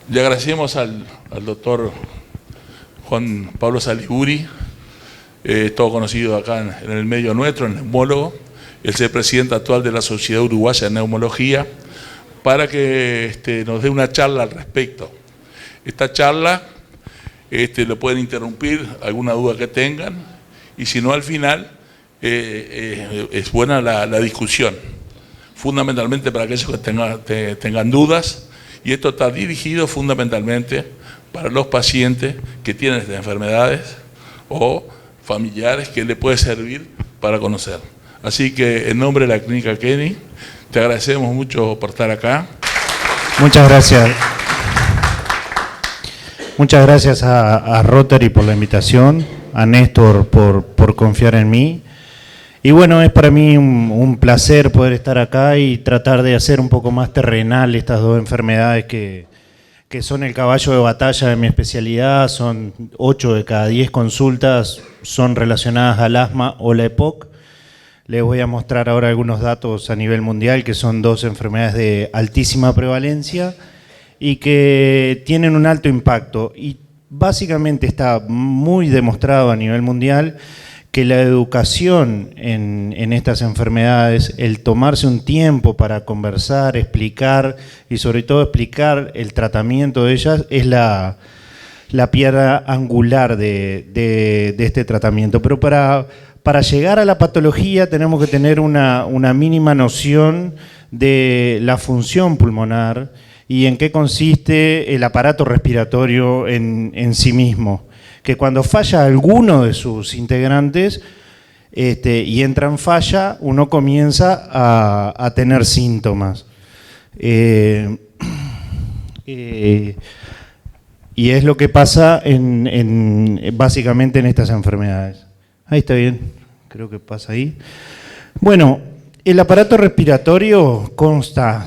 Le agradecemos al doctor Juan Pablo Saliguri, todo conocido acá en el medio nuestro, el neumólogo, el ser presidente actual de la Sociedad Uruguaya de Neumología, para que nos dé una charla al respecto. Esta charla lo pueden interrumpir, alguna duda que tengan, y si no, al final es buena la discusión, fundamentalmente para aquellos que tengan dudas, y esto está dirigido fundamentalmente para los pacientes que tienen estas enfermedades o familiares que le puede servir para conocer. Así que en nombre de la Clínica Kenny, te agradecemos mucho por estar acá. Muchas gracias. Muchas gracias a Rotary por la invitación, a Néstor por confiar en mí. Y bueno, es para mí un placer poder estar acá y tratar de hacer un poco más terrenal estas dos enfermedades que son el caballo de batalla de mi especialidad. Son 8 de cada 10 consultas son relacionadas al asma o la EPOC. Les voy a mostrar ahora algunos datos a nivel mundial, que son dos enfermedades de altísima prevalencia y que tienen un alto impacto. Y básicamente está muy demostrado a nivel mundial que la educación en estas enfermedades, el tomarse un tiempo para conversar, explicar y sobre todo explicar el tratamiento de ellas, es la piedra angular de este tratamiento. Pero para llegar a la patología tenemos que tener una mínima noción de la función pulmonar y en qué consiste el aparato respiratorio en sí mismo. Que cuando falla alguno de sus integrantes y entra en falla, uno comienza a tener síntomas. Y es lo que pasa básicamente en estas enfermedades. Ahí está bien, creo que pasa ahí. Bueno, el aparato respiratorio consta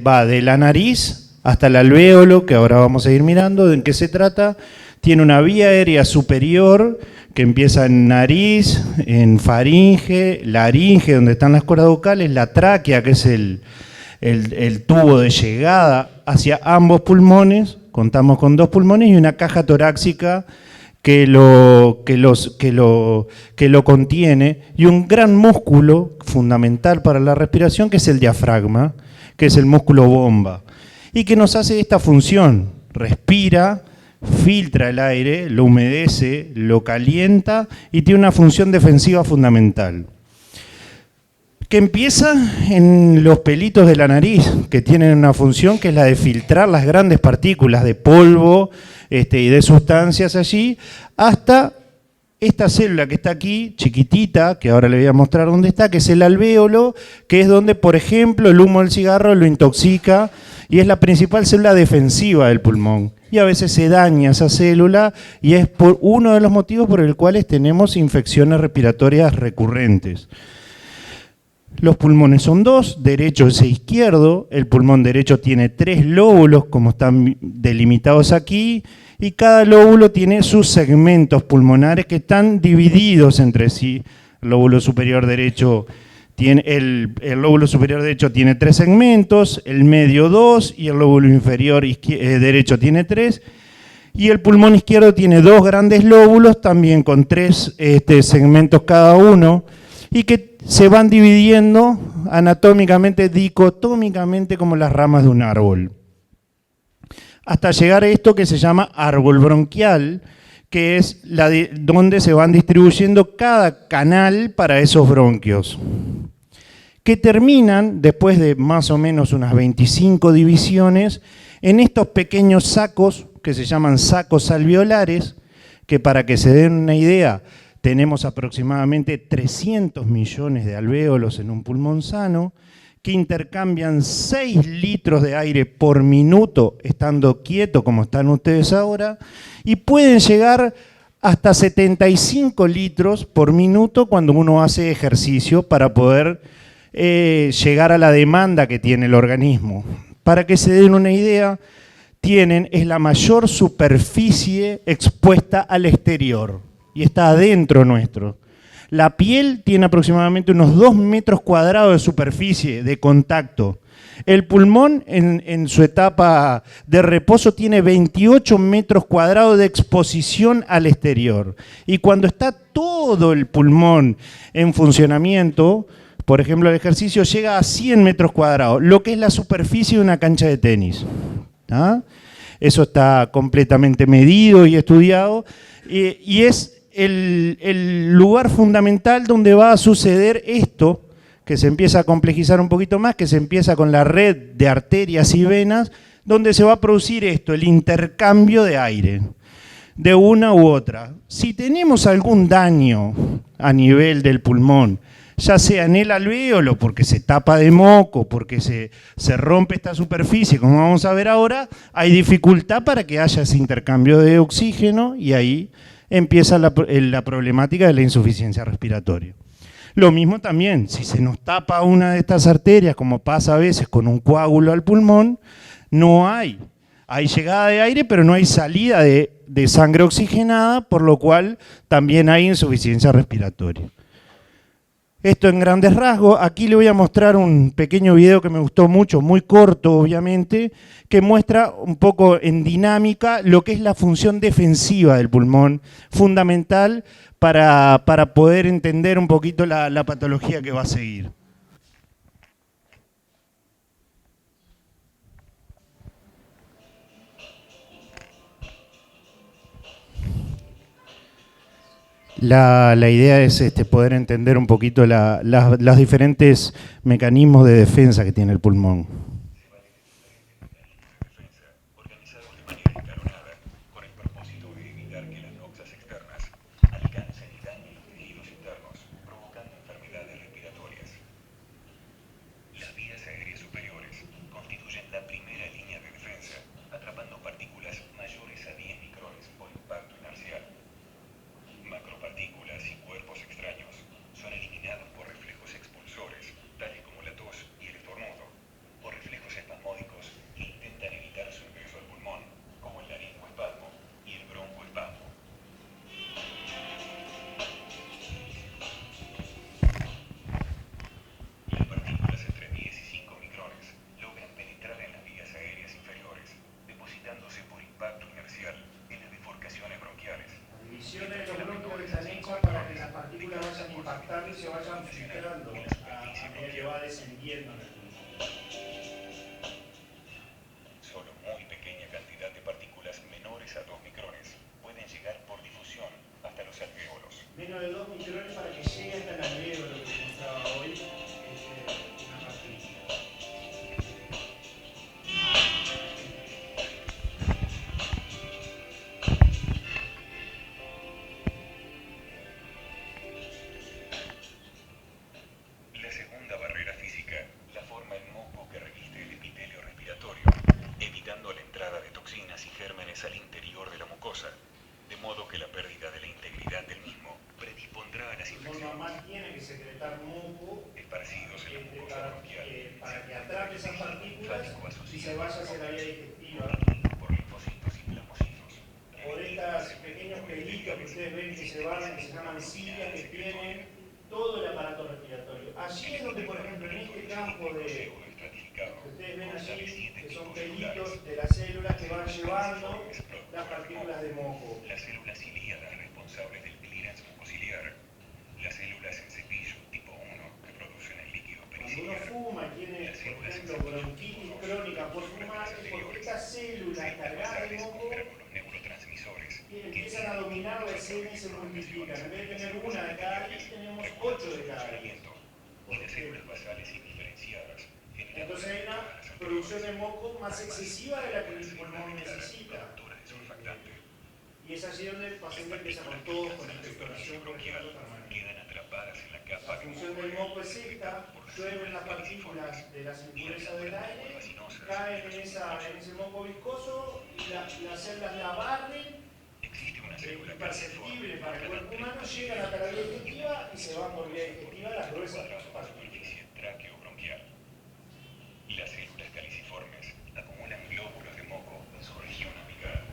va de la nariz hasta el alvéolo, que ahora vamos a ir mirando de en qué se trata. Tiene una vía aérea superior que empieza en nariz, en faringe, laringe, donde están las cuerdas vocales, la tráquea, que es el tubo de llegada hacia ambos pulmones. Contamos con 2 pulmones y una caja torácica que lo contiene, y un gran músculo fundamental para la respiración, que es el diafragma, que es el músculo bomba, y que nos hace esta función: respira, filtra el aire, lo humedece, lo calienta y tiene una función defensiva fundamental. Que empieza en los pelitos de la nariz, que tienen una función que es la de filtrar las grandes partículas de polvo y de sustancias allí, hasta esta célula que está aquí, chiquitita, que ahora le voy a mostrar dónde está, que es el alvéolo, que es donde, por ejemplo, el humo del cigarro lo intoxica y es la principal célula defensiva del pulmón. Y a veces se daña esa célula y es por uno de los motivos por el cuales tenemos infecciones respiratorias recurrentes. Los pulmones son 2, derecho e izquierdo. El pulmón derecho tiene 3 lóbulos, como están delimitados aquí, y cada lóbulo tiene sus segmentos pulmonares que están divididos entre sí. El lóbulo superior derecho tiene, el lóbulo superior derecho tiene 3 segmentos, el medio 2 y el lóbulo inferior derecho tiene 3. Y el pulmón izquierdo tiene 2 grandes lóbulos, también con 3 segmentos cada uno, y que se van dividiendo anatómicamente, dicotómicamente, como las ramas de un árbol. Hasta llegar a esto que se llama árbol bronquial, que es donde se van distribuyendo cada canal para esos bronquios, que terminan, después de más o menos unas 25 divisiones, en estos pequeños sacos que se llaman sacos alveolares, que para que se den una idea, tenemos aproximadamente 300 millones de alvéolos en un pulmón sano, que intercambian 6 litros de aire por minuto, estando quieto como están ustedes ahora, y pueden llegar hasta 75 litros por minuto cuando uno hace ejercicio para poder llegar a la demanda que tiene el organismo. Para que se den una idea, es la mayor superficie expuesta al exterior y está adentro nuestro. La piel tiene aproximadamente unos 2 metros cuadrados de superficie de contacto. El pulmón en su etapa de reposo tiene 28 metros cuadrados de exposición al exterior. Y cuando está todo el pulmón en funcionamiento, por ejemplo, el ejercicio llega a 100 metros cuadrados, lo que es la superficie de una cancha de tenis. ¿Ah? Eso está completamente medido y estudiado. Y es el lugar fundamental donde va a suceder esto, que se empieza a complejizar un poquito más, que se empieza con la red de arterias y venas, donde se va a producir esto, el intercambio de aire, de una u otra. Si tenemos algún daño a nivel del pulmón, ya sea en el alvéolo, porque se tapa de moco, porque se rompe esta superficie, como vamos a ver ahora, hay dificultad para que haya ese intercambio de oxígeno y ahí empieza la problemática de la insuficiencia respiratoria. Lo mismo también, si se nos tapa una de estas arterias, como pasa a veces con un coágulo al pulmón, no hay llegada de aire, pero no hay salida de sangre oxigenada, por lo cual también hay insuficiencia respiratoria. Esto en grandes rasgos. Aquí le voy a mostrar un pequeño video que me gustó mucho, muy corto obviamente, que muestra un poco en dinámica lo que es la función defensiva del pulmón, fundamental para poder entender un poquito la patología que va a seguir. La idea es poder entender un poquito los diferentes mecanismos de defensa que tiene el pulmón. Menos de 2 micrones para que llegue hasta el alvéolo, lo que mostraba hoy, una partícula. La segunda barrera física la forma el moco que reviste el epitelio respiratorio, evitando la entrada de toxinas y gérmenes al interior de la mucosa, de modo que la pérdida de la integridad del mismo predispondrá a las infecciones. El normal tiene que secretar moco esparcidos en la mucosa bronquial para que atrape esas partículas y se vaya hacia la vía digestiva. Por linfocitos y plasmocitos. Por estos pequeños pelitos que ustedes ven que se van, que se llaman cilias, que tienen todo el aparato respiratorio. Allí es donde, por ejemplo, en este campo que ustedes ven allí, que son pelitos de las células que van llevando las partículas de moco. Las células ciliadas responsables del clearance mucociliar. Las células en cepillo tipo 1 que producen el líquido Cuando uno periciliar. fuma y tiene, por ejemplo, bronquitis crónica por fumar, es porque estas células cargadas de moco empiezan a dominar la escena y se multiplican. En vez de tener una de cada 10, tenemos 8 de cada 10. Y las células basales indiferenciadas. Entonces hay una producción de moco más excesiva de la que el pulmón necesita. Y es allí donde el paciente empieza con tos, con expectoración bronquial permanente. Quedan atrapadas en la capa. La función del moco es esta: llueven las partículas de las impurezas del aire, caen en ese moco viscoso y las células la barren. Existe una célula Imperceptible para el cuerpo humano, llegan hasta la vía digestiva y se van por vía digestiva a las gruesas partículas. Traqueobronquial. Las células caliciformes acumulan glóbulos de moco en su región apical.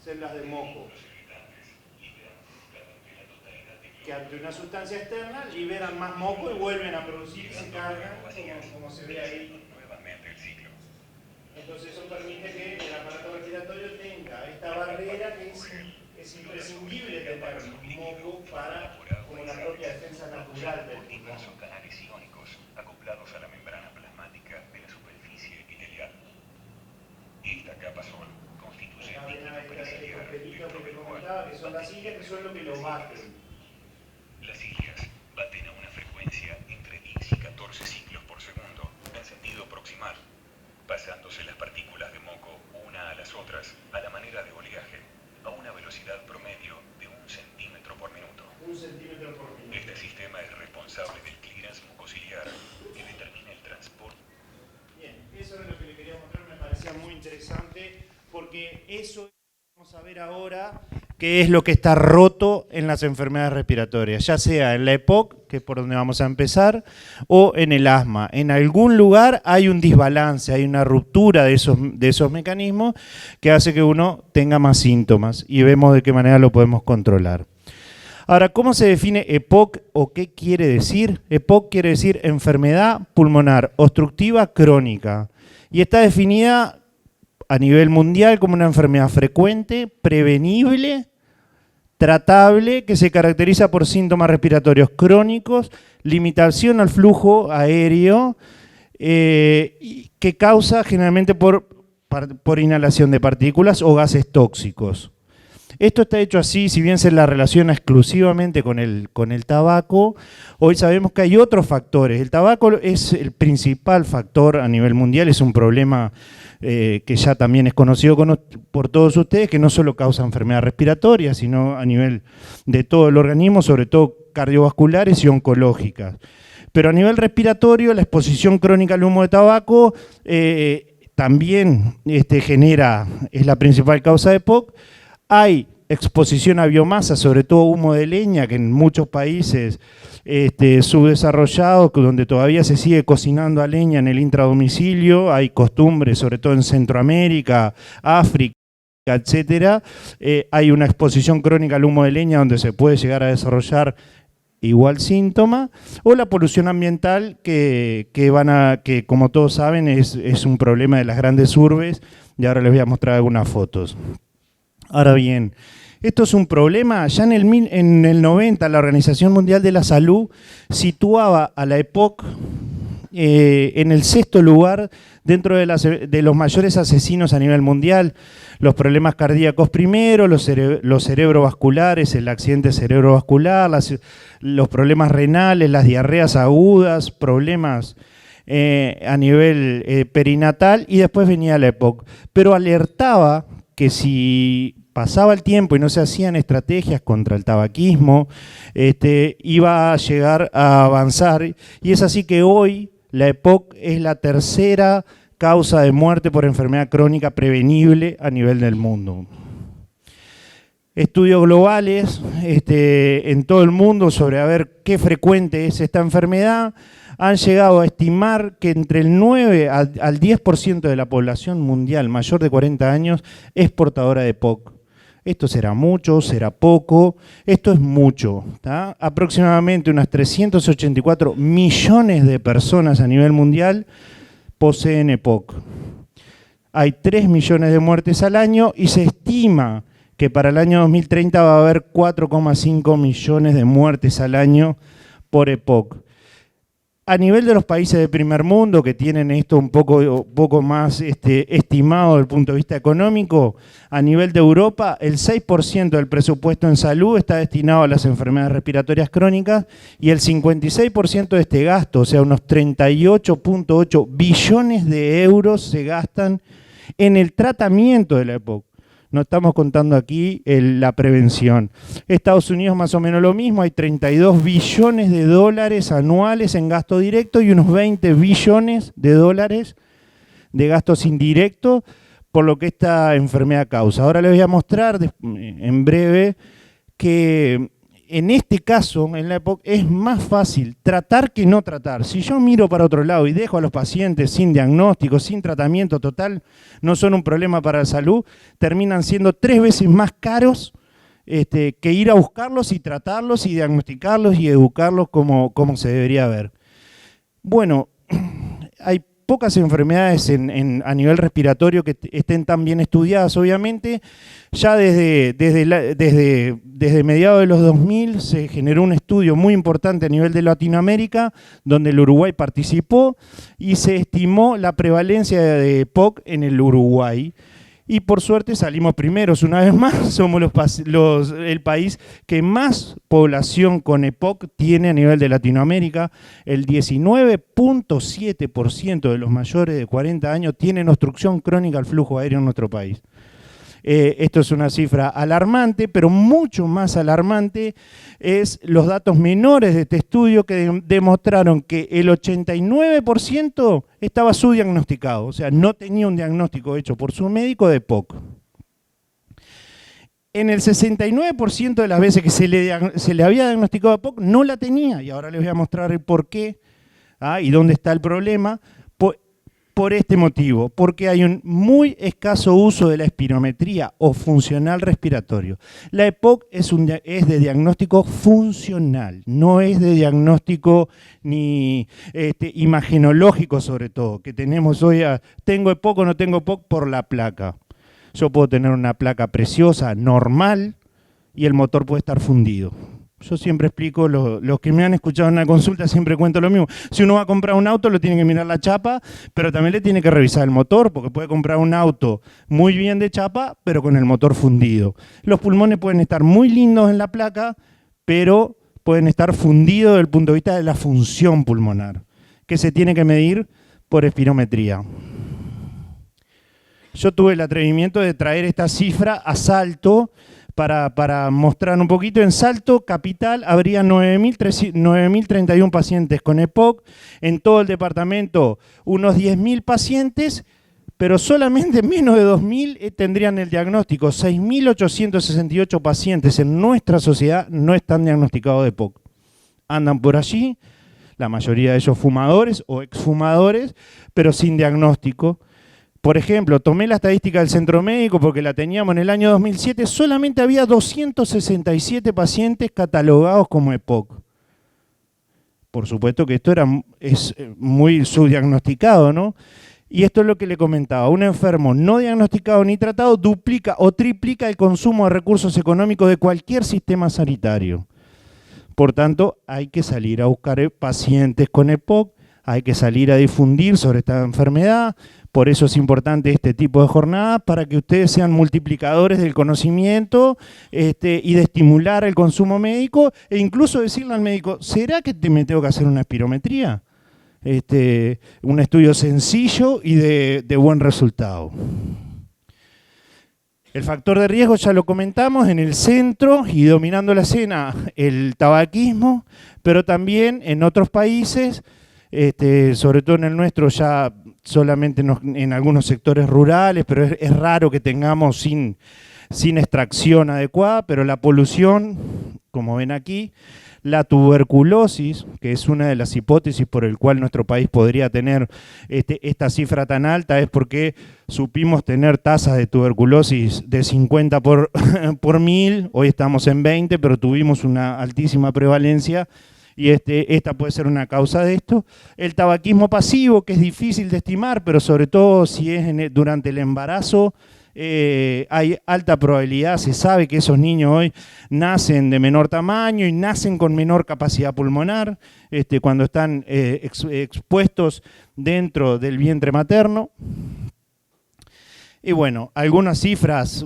Células de moco que ante una sustancia externa liberan más moco y vuelven a producir y se cargan, como se ve ahí Entonces eso permite que el aparato respiratorio tenga esta barrera que es imprescindible tener moco para como la propia defensa natural del pulmón. Son canales iónicos acoplados a la membrana plasmática de la superficie epitelial. Esta capa sol constituye el líquido pericial que comentaba, que son las cilias, que son lo que lo baten. Las cilias baten a una frecuencia entre 10 y 14 ciclos por segundo en sentido proximal, pasándose las partículas de moco una a las otras a la manera de oleaje, a una velocidad promedio de 1 centímetro por minuto. 1 centímetro por minuto. Este sistema es responsable del clearance mucociliar que determina el transporte. Bien, eso es lo que le quería mostrar, me parecía muy interesante, porque eso vamos a ver ahora qué es lo que está roto en las enfermedades respiratorias, ya sea en la EPOC, que es por donde vamos a empezar, o en el asma. En algún lugar hay un desbalance, hay una ruptura de esos mecanismos que hace que uno tenga más síntomas y vemos de qué manera lo podemos controlar. Ahora, ¿cómo se define EPOC o qué quiere decir? EPOC quiere decir enfermedad pulmonar obstructiva crónica y está definida a nivel mundial como una enfermedad frecuente, prevenible, tratable, que se caracteriza por síntomas respiratorios crónicos, limitación al flujo aéreo, que causa generalmente por inhalación de partículas o gases tóxicos. Esto está hecho así, si bien se la relaciona exclusivamente con el tabaco, hoy sabemos que hay otros factores. El tabaco es el principal factor a nivel mundial, es un problema que ya también es conocido por todos ustedes, que no solo causa enfermedades respiratorias, sino a nivel de todo el organismo, sobre todo cardiovasculares y oncológicas. Pero a nivel respiratorio, la exposición crónica al humo de tabaco también es la principal causa de EPOC. Hay exposición a biomasa, sobre todo humo de leña, que en muchos países subdesarrollados, donde todavía se sigue cocinando a leña en el intradomicilio, hay costumbres, sobre todo en Centroamérica, África, etcétera. Hay una exposición crónica al humo de leña donde se puede llegar a desarrollar igual síntoma, o la polución ambiental que como todos saben es un problema de las grandes urbes, y ahora les voy a mostrar algunas fotos. Ahora bien, esto es un problema. Ya en el 90 la Organización Mundial de la Salud situaba a la EPOC en el 6º lugar dentro de los mayores asesinos a nivel mundial. Los cardíacos primero, los cerebrovasculares, el accidente cerebrovascular, los problemas renales, las diarreas agudas, problemas a nivel perinatal, y después venía la EPOC. Pero alertaba que si pasaba el tiempo y no se hacían estrategias contra el tabaquismo, iba a llegar a avanzar, y es así que hoy la EPOC es la tercera causa de muerte por enfermedad crónica prevenible a nivel del mundo. Estudios globales en todo el mundo sobre a ver qué frecuente es esta enfermedad han llegado a estimar que entre el 9 al 10% de la población mundial mayor de 40 años es portadora de EPOC. Esto será mucho, será poco, esto es mucho, ¿tá? Aproximadamente unas 384 millones de personas a nivel mundial poseen EPOC. Hay 3 millones de muertes al año y se estima que para el año 2030 va a haber 4,5 millones de muertes al año por EPOC. A nivel de los países de primer mundo, que tienen esto un poco más estimado desde el punto de vista económico, a nivel de Europa, el 6% del presupuesto en salud está destinado a las enfermedades respiratorias crónicas y el 56% de este gasto, o sea, unos 38,8 billones de euros se gastan en el tratamiento de la EPOC. No estamos contando aquí la prevención. Estados Unidos más o menos lo mismo, hay 32 billones de dólares anuales en gasto directo y unos 20 billones de dólares de gastos indirectos por lo que esta enfermedad causa. Ahora les voy a mostrar en breve que en este caso, en la EPOC, es más fácil tratar que no tratar. Si yo miro para otro lado y dejo a los pacientes sin diagnóstico, sin tratamiento total, no son un problema para la salud, terminan siendo 3 veces más caros que ir a buscarlos y tratarlos y diagnosticarlos y educarlos como se debería ver. Bueno, hay pocas enfermedades a nivel respiratorio que estén tan bien estudiadas, obviamente. Ya desde mediados de los 2000 se generó un estudio muy importante a nivel de Latinoamérica, donde el Uruguay participó, y se estimó la prevalencia de EPOC en el Uruguay. Y por suerte salimos primeros una vez más, somos el país que más población con EPOC tiene a nivel de Latinoamérica. El 19.7% de los mayores de 40 años tienen obstrucción crónica al flujo aéreo en nuestro país. Esto es una cifra alarmante, pero mucho más alarmante es los datos menores de este estudio que demostraron que el 89% estaba subdiagnosticado, o sea, no tenía un diagnóstico hecho por su médico de EPOC. En el 69% de las veces que se le había diagnosticado EPOC no la tenía, y ahora les voy a mostrar el por qué y dónde está el problema. Por este motivo, porque hay un muy escaso uso de la espirometría o funcional respiratorio. La EPOC es de diagnóstico funcional, no es de diagnóstico ni imagenológico sobre todo, que tenemos hoy tengo EPOC o no tengo EPOC por la placa. Yo puedo tener una placa preciosa, normal, y el motor puede estar fundido. Yo siempre explico, los que me han escuchado en una consulta siempre cuento lo mismo. Si uno va a comprar un auto, le tiene que mirar la chapa, pero también le tiene que revisar el motor, porque puede comprar un auto muy bien de chapa, pero con el motor fundido. Los pulmones pueden estar muy lindos en la placa, pero pueden estar fundidos desde el punto de vista de la función pulmonar, que se tiene que medir por espirometría. Yo tuve el atrevimiento de traer esta cifra a Salto, para mostrar un poquito. En Salto Capital habría 9.031 pacientes con EPOC, en todo el departamento unos 10.000 pacientes, pero solamente menos de 2.000 tendrían el diagnóstico. 6.868 pacientes en nuestra sociedad no están diagnosticados de EPOC. Andan por allí, la mayoría de ellos fumadores o exfumadores, pero sin diagnóstico. Por ejemplo, tomé la estadística del centro médico porque la teníamos en el año 2007, solamente había 267 pacientes catalogados como EPOC. Por supuesto que esto es muy subdiagnosticado, ¿no? Y esto es lo que le comentaba, un enfermo no diagnosticado ni tratado duplica o triplica el consumo de recursos económicos de cualquier sistema sanitario. Por tanto, hay que salir a buscar pacientes con EPOC, hay que salir a difundir sobre esta enfermedad. Por eso es importante este tipo de jornadas, para que ustedes sean multiplicadores del conocimiento y de estimular el consumo médico, e incluso decirle al médico, ¿será que me tengo que hacer una espirometría? Un estudio sencillo y de buen resultado. El factor de riesgo ya lo comentamos, en el centro y dominando la escena el tabaquismo, pero también en otros países, sobre todo en el nuestro ya solamente en algunos sectores rurales, pero es raro que tengamos sin extracción adecuada, pero la polución, como ven aquí, la tuberculosis, que es una de las hipótesis por el cual nuestro país podría tener esta cifra tan alta, es porque supimos tener tasas de tuberculosis de 50 por 1000, hoy estamos en 20, pero tuvimos una altísima prevalencia. Y esta puede ser una causa de esto. El tabaquismo pasivo, que es difícil de estimar, pero sobre todo si es durante el embarazo, hay alta probabilidad, se sabe que esos niños hoy nacen de menor tamaño y nacen con menor capacidad pulmonar cuando están expuestos dentro del vientre materno. Y bueno, algunas cifras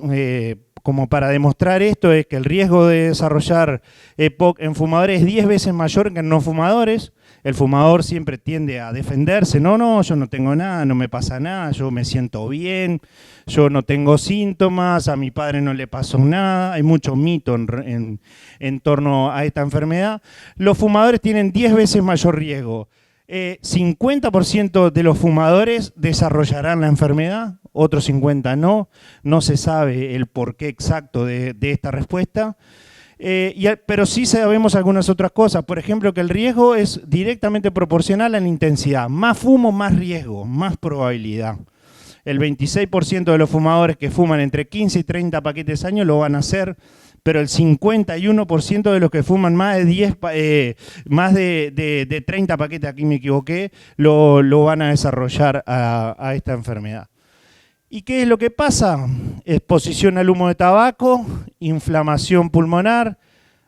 como para demostrar esto es que el riesgo de desarrollar EPOC en fumadores es 10 veces mayor que en no fumadores. El fumador siempre tiende a defenderse, no, yo no tengo nada, no me pasa nada, yo me siento bien, yo no tengo síntomas, a mi padre no le pasó nada, hay mucho mito en torno a esta enfermedad. Los fumadores tienen 10 veces mayor riesgo. 50% de los fumadores desarrollarán la enfermedad, otros 50% no se sabe el porqué exacto de esta respuesta, pero sí sabemos algunas otras cosas, por ejemplo que el riesgo es directamente proporcional a la intensidad, más fumo, más riesgo, más probabilidad. El 26% de los fumadores que fuman entre 15 y 30 paquetes al año lo van a hacer, pero el 51% de los que fuman más de 30 paquetes, aquí me equivoqué, lo van a desarrollar a esta enfermedad. ¿Y qué es lo que pasa? Exposición al humo de tabaco, inflamación pulmonar,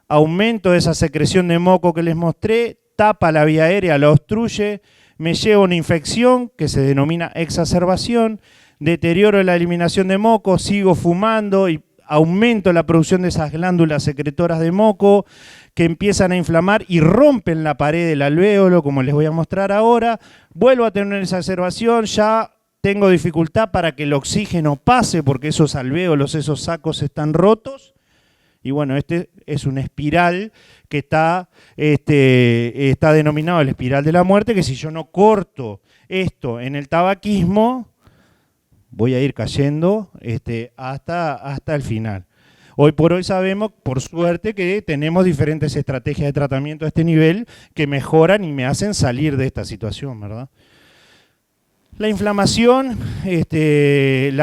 aumento de esa secreción de moco que les mostré, tapa la vía aérea, la obstruye, me lleva una infección que se denomina exacerbación, deterioro de la eliminación de moco, sigo fumando y aumento la producción de esas glándulas secretoras de moco que empiezan a inflamar y rompen la pared del alvéolo, como les voy a mostrar ahora. Vuelvo a tener una exacerbación, ya tengo dificultad para que el oxígeno pase porque esos alvéolos, esos sacos están rotos. Y bueno, este es una espiral que está denominado la espiral de la muerte, que si yo no corto esto en el tabaquismo, voy a ir cayendo hasta el final. Hoy por hoy sabemos, por suerte, que tenemos diferentes estrategias de tratamiento a este nivel que mejoran y me hacen salir de esta situación, ¿verdad? La inflamación que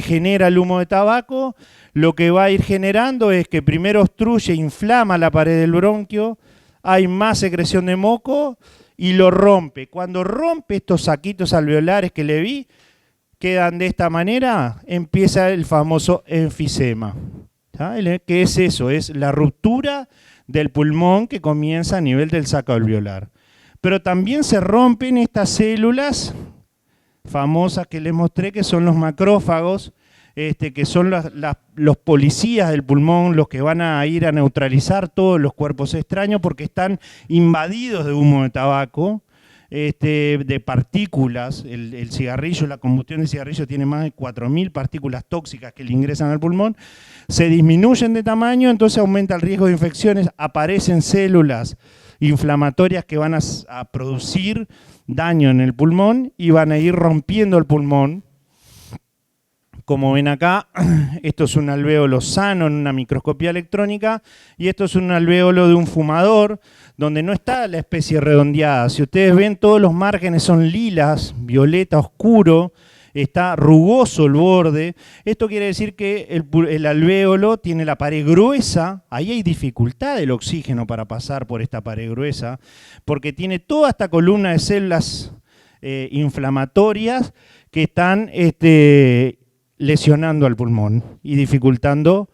genera el humo de tabaco, lo que va a ir generando es que primero obstruye, inflama la pared del bronquio, hay más secreción de moco y lo rompe. Cuando rompe estos saquitos alveolares que le vi, quedan de esta manera, empieza el famoso enfisema. ¿Sabe? ¿Qué es eso? Es la ruptura del pulmón que comienza a nivel del saco alveolar. Pero también se rompen estas células famosas que les mostré, que son los macrófagos, que son los policías del pulmón, los que van a ir a neutralizar todos los cuerpos extraños porque están invadidos de humo de tabaco, de partículas. El cigarrillo, la combustión del cigarrillo tiene más de 4.000 partículas tóxicas que le ingresan al pulmón, se disminuyen de tamaño, entonces aumenta el riesgo de infecciones, aparecen células inflamatorias que van a producir daño en el pulmón y van a ir rompiendo el pulmón. Como ven acá, esto es un alvéolo sano en una microscopía electrónica y esto es un alvéolo de un fumador donde no está la especie redondeada. Si ustedes ven, todos los márgenes son lilas, violeta oscuro, está rugoso el borde. Esto quiere decir que el alvéolo tiene la pared gruesa, ahí hay dificultad del oxígeno para pasar por esta pared gruesa, porque tiene toda esta columna de células inflamatorias que están lesionando al pulmón y dificultando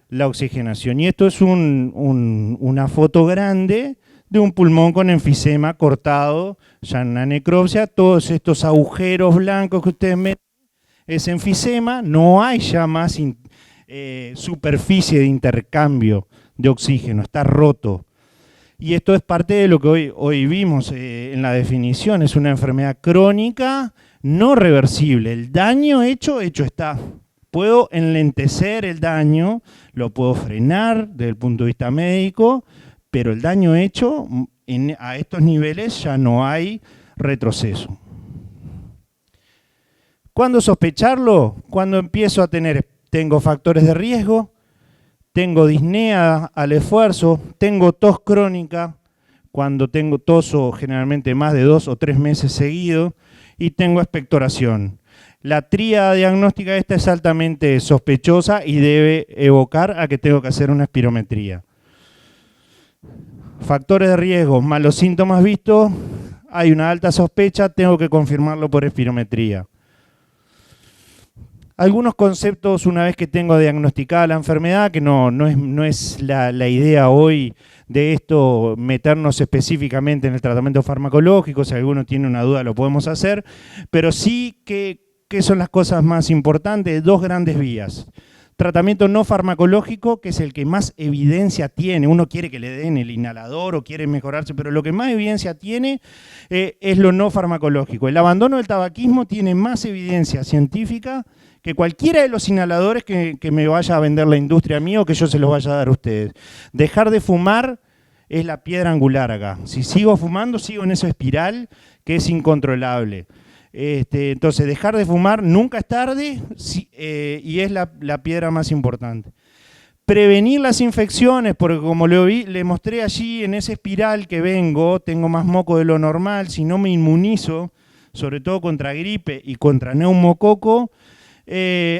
la oxigenación. Y esto es una foto grande de un pulmón con enfisema cortado, ya en una necropsia. Todos estos agujeros blancos que ustedes ven es enfisema, no hay ya más superficie de intercambio de oxígeno, está roto. Y esto es parte de lo que hoy vimos en la definición, es una enfermedad crónica no reversible. El daño hecho está. Puedo enlentecer el daño, lo puedo frenar desde el punto de vista médico, pero el daño hecho a estos niveles ya no hay retroceso. ¿Cuándo sospecharlo? Cuando empiezo a tengo factores de riesgo, tengo disnea al esfuerzo, tengo tos crónica, cuando tengo toso generalmente más de 2 o 3 meses seguidos, y tengo expectoración. La tríada diagnóstica esta es altamente sospechosa y debe evocar a que tengo que hacer una espirometría. Factores de riesgo, más los síntomas vistos, hay una alta sospecha, tengo que confirmarlo por espirometría. Algunos conceptos una vez que tengo diagnosticada la enfermedad, que no es la idea hoy de esto meternos específicamente en el tratamiento farmacológico, si alguno tiene una duda lo podemos hacer, pero sí que son las cosas más importantes, 2 grandes vías. Tratamiento no farmacológico, que es el que más evidencia tiene. Uno quiere que le den el inhalador o quiere mejorarse, pero lo que más evidencia tiene es lo no farmacológico. El abandono del tabaquismo tiene más evidencia científica que cualquiera de los inhaladores que me vaya a vender la industria mía o que yo se los vaya a dar a ustedes. Dejar de fumar es la piedra angular acá. Si sigo fumando, sigo en esa espiral que es incontrolable. Entonces, dejar de fumar nunca es tarde y es la piedra más importante. Prevenir las infecciones, porque como le mostré allí en esa espiral que vengo, tengo más moco de lo normal, si no me inmunizo, sobre todo contra gripe y contra neumococo,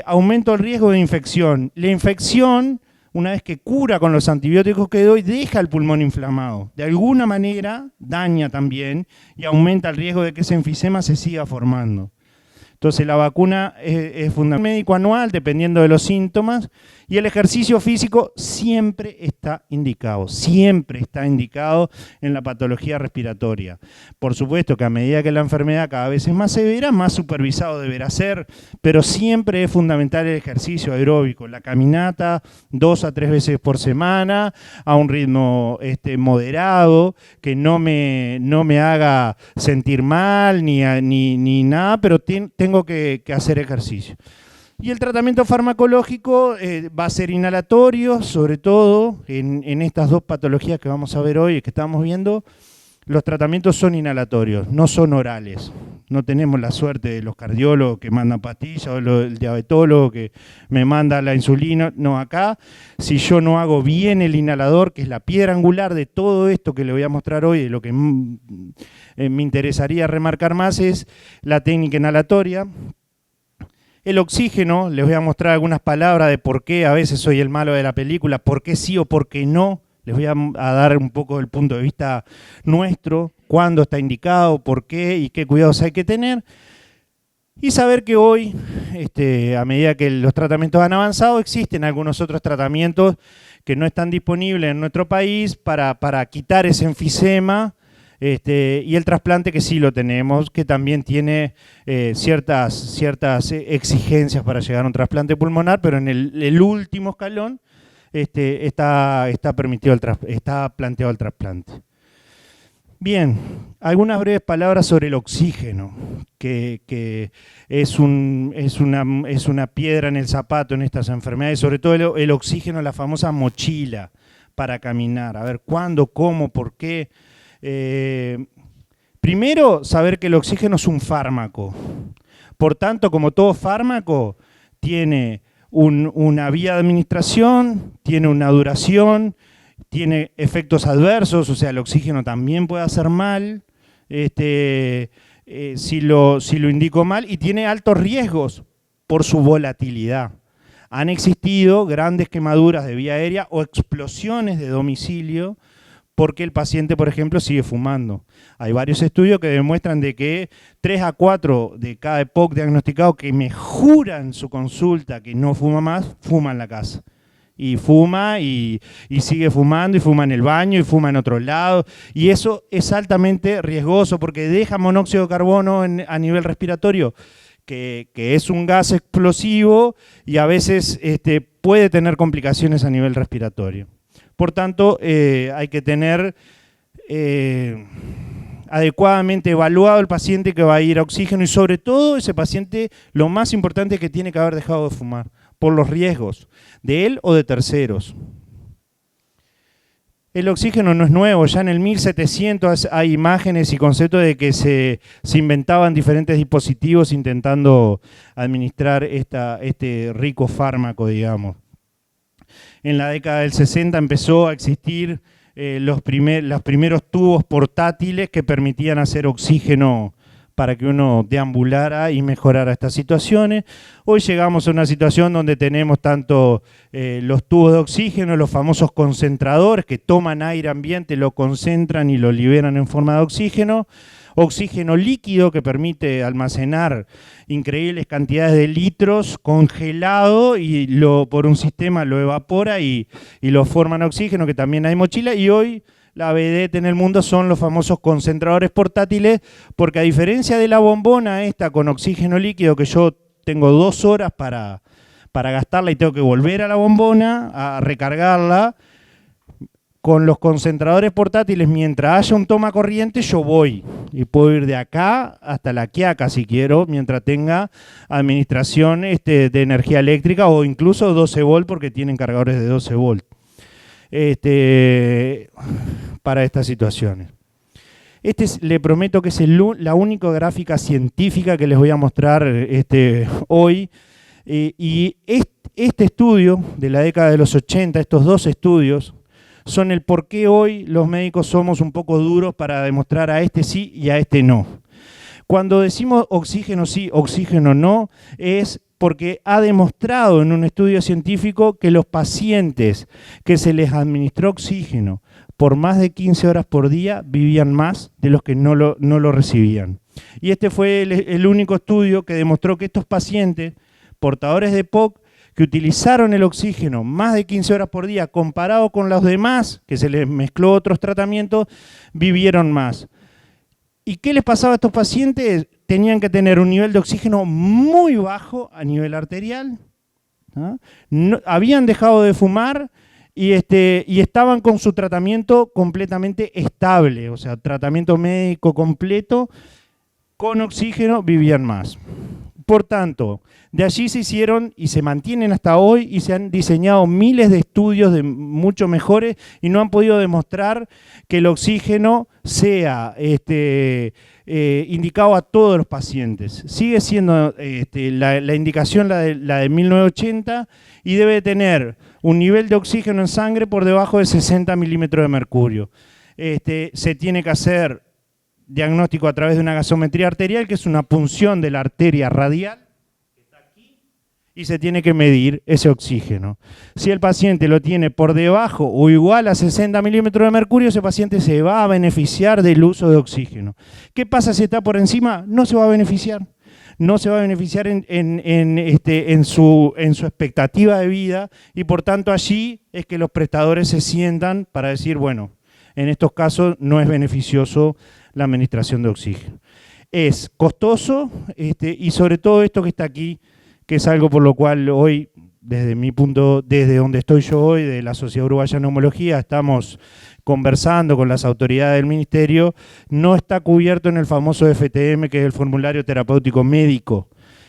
aumento el riesgo de infección. La infección una vez que cura con los antibióticos que doy, deja el pulmón inflamado. De alguna manera daña también y aumenta el riesgo de que ese enfisema se siga formando. Entonces la vacuna es fundamental. El médico anual, dependiendo de los síntomas, y el ejercicio físico siempre está indicado en la patología respiratoria. Por supuesto que a medida que la enfermedad cada vez es más severa, más supervisado deberá ser, pero siempre es fundamental el ejercicio aeróbico, la caminata 2 a 3 veces por semana, a un ritmo moderado, que no me haga sentir mal ni nada, pero tengo que hacer ejercicio. Y el tratamiento farmacológico va a ser inhalatorio, sobre todo en estas dos patologías que vamos a ver hoy, que estamos viendo. Los tratamientos son inhalatorios, no son orales. No tenemos la suerte de los cardiólogos que mandan pastillas o el diabetólogo que me manda la insulina. No, acá, si yo no hago bien el inhalador, que es la piedra angular de todo esto que le voy a mostrar hoy, de lo que me interesaría remarcar más es la técnica inhalatoria. El oxígeno, les voy a mostrar algunas palabras de por qué a veces soy el malo de la película, por qué sí o por qué no. Les voy a dar un poco del punto de vista nuestro, cuándo está indicado, por qué y qué cuidados hay que tener. Y saber que hoy, a medida que los tratamientos han avanzado, existen algunos otros tratamientos que no están disponibles en nuestro país para quitar ese enfisema. Y el trasplante que sí lo tenemos, que también tiene ciertas exigencias para llegar a un trasplante pulmonar, pero en el último escalón está planteado el trasplante. Bien, algunas breves palabras sobre el oxígeno, que es una piedra en el zapato en estas enfermedades, sobre todo el oxígeno, la famosa mochila para caminar. A ver, ¿cuándo, cómo, por qué? Primero, saber que el oxígeno es un fármaco. Por tanto, como todo fármaco, tiene una vía de administración, tiene una duración, tiene efectos adversos, o sea, el oxígeno también puede hacer mal, si lo indico mal, y tiene altos riesgos por su volatilidad. Han existido grandes quemaduras de vía aérea o explosiones de domicilio porque el paciente, por ejemplo, sigue fumando. Hay varios estudios que demuestran de que 3 a 4 de cada EPOC diagnosticado que me juran su consulta que no fuma más, fuma en la casa. Y fuma y sigue fumando, y fuma en el baño, y fuma en otro lado. Y eso es altamente riesgoso porque deja monóxido de carbono a nivel respiratorio, que es un gas explosivo y a veces puede tener complicaciones a nivel respiratorio. Por tanto, hay que tener adecuadamente evaluado el paciente que va a ir a oxígeno y sobre todo ese paciente, lo más importante es que tiene que haber dejado de fumar por los riesgos de él o de terceros. El oxígeno no es nuevo, ya en el 1700 hay imágenes y conceptos de que se inventaban diferentes dispositivos intentando administrar este rico fármaco, digamos. En la década del 60 empezó a existir los primeros tubos portátiles que permitían hacer oxígeno para que uno deambulara y mejorara estas situaciones. Hoy llegamos a una situación donde tenemos tanto los tubos de oxígeno, los famosos concentradores que toman aire ambiente, lo concentran y lo liberan en forma de oxígeno líquido que permite almacenar increíbles cantidades de litros congelado y por un sistema lo evapora y lo forma en oxígeno, que también hay mochila, y hoy la vedette en el mundo son los famosos concentradores portátiles, porque a diferencia de la bombona esta con oxígeno líquido, que yo tengo 2 horas para gastarla y tengo que volver a la bombona a recargarla, con los concentradores portátiles, mientras haya un toma corriente, yo voy y puedo ir de acá hasta La Quiaca si quiero, mientras tenga administración de energía eléctrica o incluso 12 volt porque tienen cargadores de 12 volt para estas situaciones. Le prometo que es la única gráfica científica que les voy a mostrar hoy. Y este estudio de la década de los 80, estos 2 estudios, son el por qué hoy los médicos somos un poco duros para demostrar a este sí y a este no. Cuando decimos oxígeno sí, oxígeno no, es porque ha demostrado en un estudio científico que los pacientes que se les administró oxígeno por más de 15 horas por día vivían más de los que no lo recibían. Y este fue el único estudio que demostró que estos pacientes portadores de EPOC que utilizaron el oxígeno más de 15 horas por día comparado con los demás, que se les mezcló otros tratamientos, vivieron más. ¿Y qué les pasaba a estos pacientes? Tenían que tener un nivel de oxígeno muy bajo a nivel arterial, ¿no? Habían dejado de fumar y estaban con su tratamiento completamente estable, o sea, tratamiento médico completo, con oxígeno vivían más. Por tanto, de allí se hicieron y se mantienen hasta hoy y se han diseñado miles de estudios de mucho mejores y no han podido demostrar que el oxígeno sea indicado a todos los pacientes. Sigue siendo la indicación la de 1980 y debe tener un nivel de oxígeno en sangre por debajo de 60 milímetros de mercurio. Se tiene que hacer diagnóstico a través de una gasometría arterial, que es una punción de la arteria radial, que está aquí, y se tiene que medir ese oxígeno. Si el paciente lo tiene por debajo o igual a 60 milímetros de mercurio, ese paciente se va a beneficiar del uso de oxígeno. ¿Qué pasa si está por encima? No se va a beneficiar. No se va a beneficiar en su expectativa de vida y por tanto allí es que los prestadores se sientan para decir, bueno, en estos casos no es beneficioso la administración de oxígeno. Es costoso y sobre todo esto que está aquí, que es algo por lo cual hoy, desde donde estoy yo hoy, de la Sociedad Uruguaya de Neumología, estamos conversando con las autoridades del Ministerio, no está cubierto en el famoso FTM, que es el formulario terapéutico médico.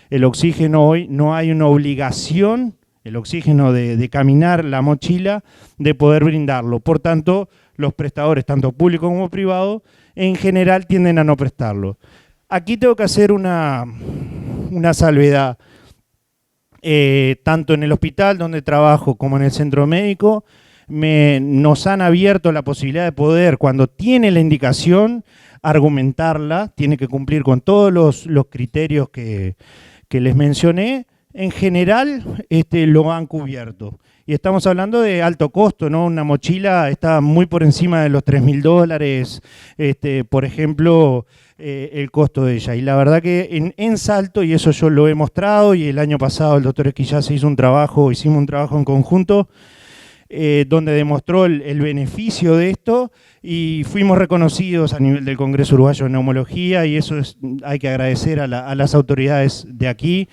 El oxígeno hoy no hay una obligación, el oxígeno de caminar la mochila, de poder brindarlo. Por tanto, los prestadores, tanto públicos como privados, en general tienden a no prestarlo. Aquí tengo que hacer una salvedad. Tanto en el hospital donde trabajo como en el centro médico, nos han abierto la posibilidad de poder, cuando tiene la indicación, argumentarla, tiene que cumplir con todos los criterios que les mencioné. En general lo han cubierto. Y estamos hablando de alto costo, ¿no? Una mochila está muy por encima de los $3.000, por ejemplo, el costo de ella. Y la verdad que en Salto, y eso yo lo he mostrado, y el año pasado el doctor Esquillá hicimos un trabajo en conjunto, donde demostró el beneficio de esto, y fuimos reconocidos a nivel del Congreso Uruguayo de Neumología, y eso hay que agradecer a las autoridades de aquí,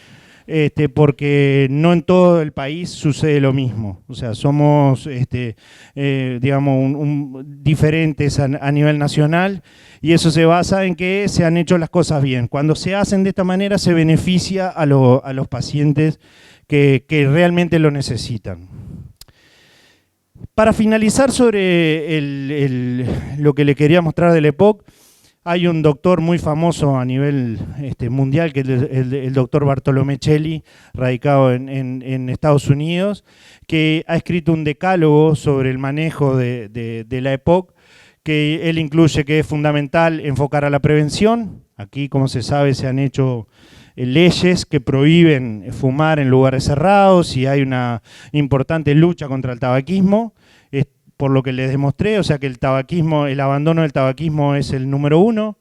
porque no en todo el país sucede lo mismo. O sea, somos digamos, diferentes a nivel nacional y eso se basa en que se han hecho las cosas bien. Cuando se hacen de esta manera se beneficia a los pacientes que realmente lo necesitan. Para finalizar sobre lo que le quería mostrar del EPOC, hay un doctor muy famoso a nivel mundial, que es el doctor Bartolomé Celli, radicado en Estados Unidos, que ha escrito un decálogo sobre el manejo de la EPOC, que él incluye que es fundamental enfocar a la prevención. Aquí, como se sabe, se han hecho leyes que prohíben fumar en lugares cerrados y hay una importante lucha contra el tabaquismo. Por lo que les demostré, o sea que el abandono del tabaquismo es el número 1,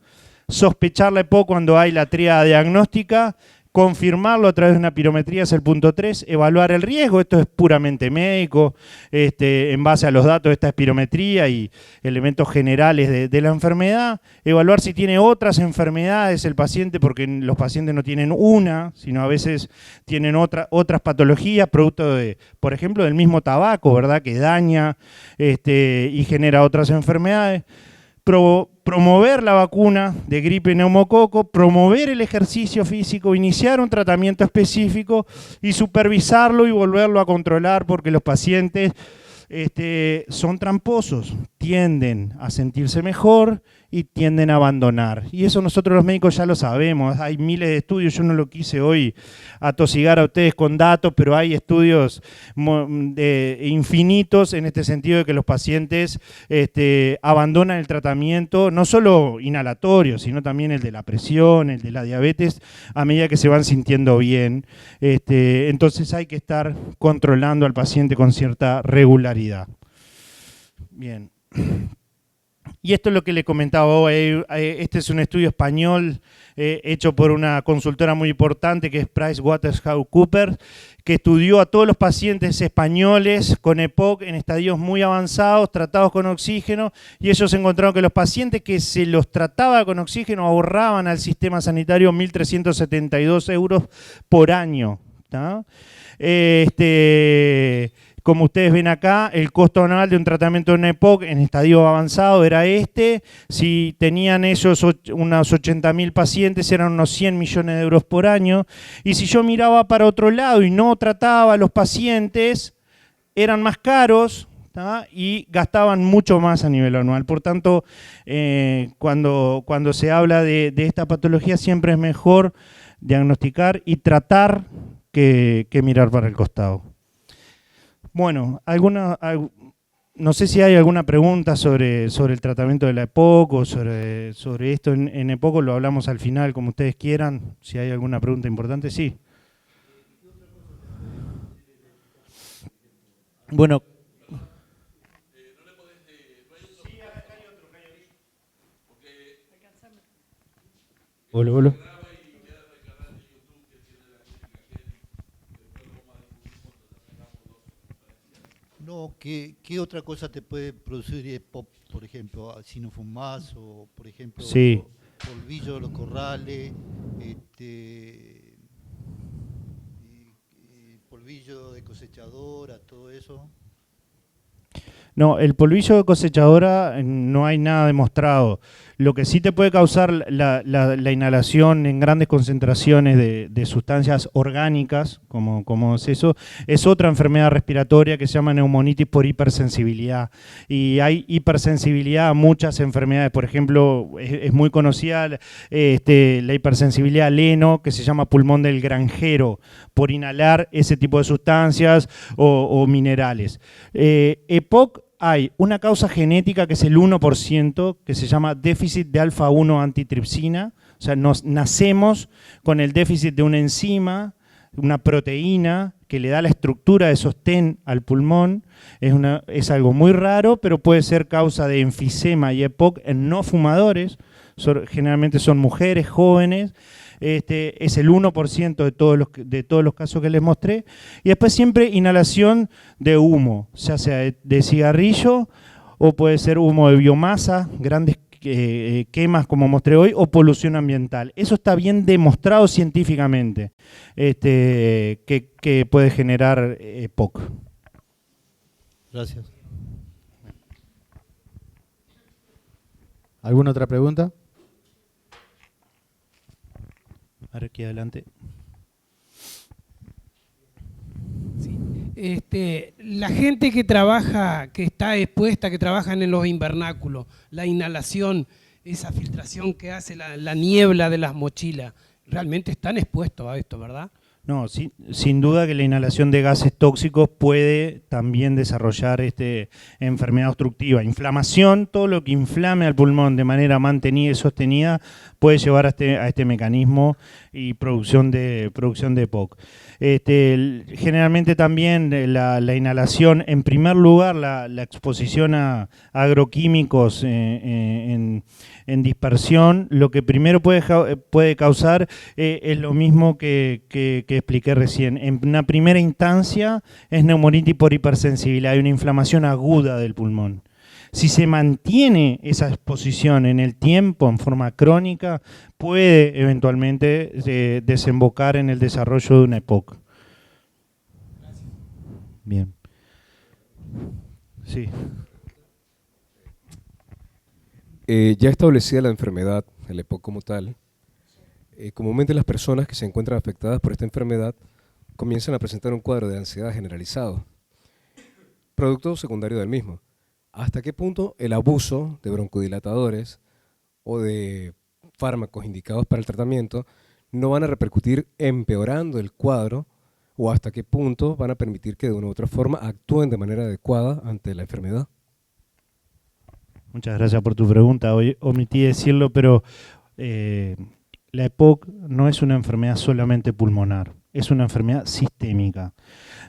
sospechar la EPOC cuando hay la tríada diagnóstica, confirmarlo a través de una pirometría es el punto 3, evaluar el riesgo, esto es puramente médico, en base a los datos de esta espirometría y elementos generales de la enfermedad, evaluar si tiene otras enfermedades el paciente, porque los pacientes no tienen una, sino a veces tienen otras patologías, producto de, por ejemplo, del mismo tabaco, ¿verdad?, que daña y genera otras enfermedades. Promover la vacuna de gripe y neumococo, promover el ejercicio físico, iniciar un tratamiento específico y supervisarlo y volverlo a controlar porque los pacientes son tramposos. tienden a sentirse mejor y tienden a abandonar. Y eso nosotros los médicos ya lo sabemos, hay miles de estudios, yo no lo quise hoy atosigar a ustedes con datos, pero hay estudios infinitos en este sentido de que los pacientes abandonan el tratamiento, no solo inhalatorio, sino también el de la presión, el de la diabetes, a medida que se van sintiendo bien. Entonces hay que estar controlando al paciente con cierta regularidad. Bien. Y esto es lo que le comentaba hoy. Este es un estudio español hecho por una consultora muy importante que es PricewaterhouseCoopers, que estudió a todos los pacientes españoles con EPOC en estadios muy avanzados, tratados con oxígeno, y ellos encontraron que los pacientes que se los trataba con oxígeno ahorraban al sistema sanitario 1.372 euros por año. ¿Tá? Como ustedes ven acá, el costo anual de un tratamiento en EPOC en estadio avanzado era este. Si tenían ellos unos 80.000 pacientes, eran unos 100 millones de euros por año. Y si yo miraba para otro lado y no trataba a los pacientes, eran más caros, ¿tá? Y gastaban mucho más a nivel anual. Por tanto, cuando se habla de esta patología, siempre es mejor diagnosticar y tratar que mirar para el costado. Bueno, no sé si hay alguna pregunta sobre el tratamiento de la EPOC o sobre esto en EPOC, lo hablamos al final, como ustedes quieran. Si hay alguna pregunta importante, sí. Bueno. Hola. No, ¿qué otra cosa te puede producir EPOC, por ejemplo, si no fumas o, por ejemplo, sí, polvillo de los corrales, polvillo de cosechadora, todo eso? No, el polvillo de cosechadora no hay nada demostrado. Lo que sí te puede causar la inhalación en grandes concentraciones de sustancias orgánicas, como es eso, es otra enfermedad respiratoria que se llama neumonitis por hipersensibilidad. Y hay hipersensibilidad a muchas enfermedades. Por ejemplo, es muy conocida la hipersensibilidad al heno, que se llama pulmón del granjero, por inhalar ese tipo de sustancias o minerales. EPOC, hay una causa genética que es el 1%, que se llama déficit de alfa-1 antitripsina. O sea, nacemos con el déficit de una enzima, una proteína que le da la estructura de sostén al pulmón. Es algo muy raro, pero puede ser causa de enfisema y EPOC en no fumadores. Generalmente son mujeres jóvenes. Es el 1% de todos los casos que les mostré. Y después siempre inhalación de humo, ya sea de cigarrillo o puede ser humo de biomasa, grandes quemas como mostré hoy, o polución ambiental. Eso está bien demostrado científicamente, que puede generar EPOC. Gracias. ¿Alguna otra pregunta? Ahora aquí adelante. Sí. La gente que trabaja, que está expuesta, que trabajan en los invernáculos, la inhalación, esa filtración que hace la niebla de las mochilas, realmente están expuestos a esto, ¿verdad? No, sin duda que la inhalación de gases tóxicos puede también desarrollar enfermedad obstructiva. Inflamación, todo lo que inflame al pulmón de manera mantenida y sostenida puede llevar a este mecanismo y producción de EPOC. Generalmente también la inhalación, en primer lugar la exposición a agroquímicos en dispersión, lo que primero puede causar es lo mismo que expliqué recién. En una primera instancia es neumonitis por hipersensibilidad, hay una inflamación aguda del pulmón. Si se mantiene esa exposición en el tiempo, en forma crónica, puede eventualmente desembocar en el desarrollo de una EPOC. Bien. Sí. Ya establecida la enfermedad, el EPOC como tal, comúnmente las personas que se encuentran afectadas por esta enfermedad comienzan a presentar un cuadro de ansiedad generalizado, producto secundario del mismo. ¿Hasta qué punto el abuso de broncodilatadores o de fármacos indicados para el tratamiento no van a repercutir empeorando el cuadro, o hasta qué punto van a permitir que de una u otra forma actúen de manera adecuada ante la enfermedad? Muchas gracias por tu pregunta. Hoy omití decirlo, pero la EPOC no es una enfermedad solamente pulmonar, es una enfermedad sistémica.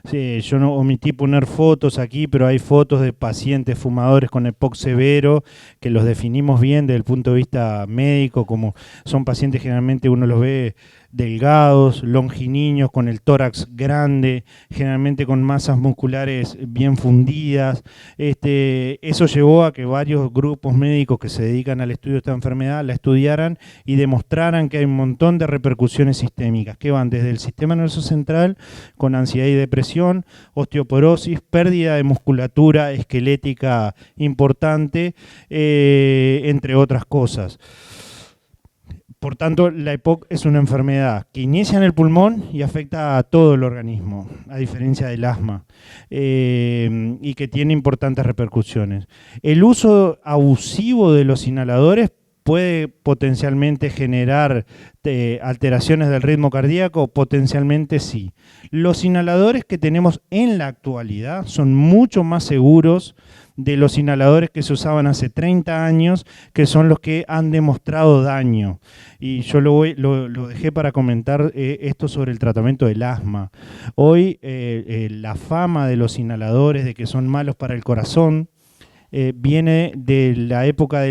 Sí, yo no omití poner fotos aquí, pero hay fotos de pacientes fumadores con EPOC severo que los definimos bien desde el punto de vista médico, como son pacientes generalmente uno los ve delgados, longilíneos, con el tórax grande, generalmente con masas musculares bien fundidas. Eso llevó a que varios grupos médicos que se dedican al estudio de esta enfermedad la estudiaran y demostraran que hay un montón de repercusiones sistémicas que van desde el sistema nervioso central con ansiedad y depresión, osteoporosis, pérdida de musculatura esquelética importante, entre otras cosas. Por tanto, la EPOC es una enfermedad que inicia en el pulmón y afecta a todo el organismo, a diferencia del asma, y que tiene importantes repercusiones. El uso abusivo de los inhaladores puede potencialmente generar alteraciones del ritmo cardíaco, potencialmente sí. Los inhaladores que tenemos en la actualidad son mucho más seguros de los inhaladores que se usaban hace 30 años, que son los que han demostrado daño. Y yo lo dejé para comentar esto sobre el tratamiento del asma. Hoy la fama de los inhaladores, de que son malos para el corazón, viene de la época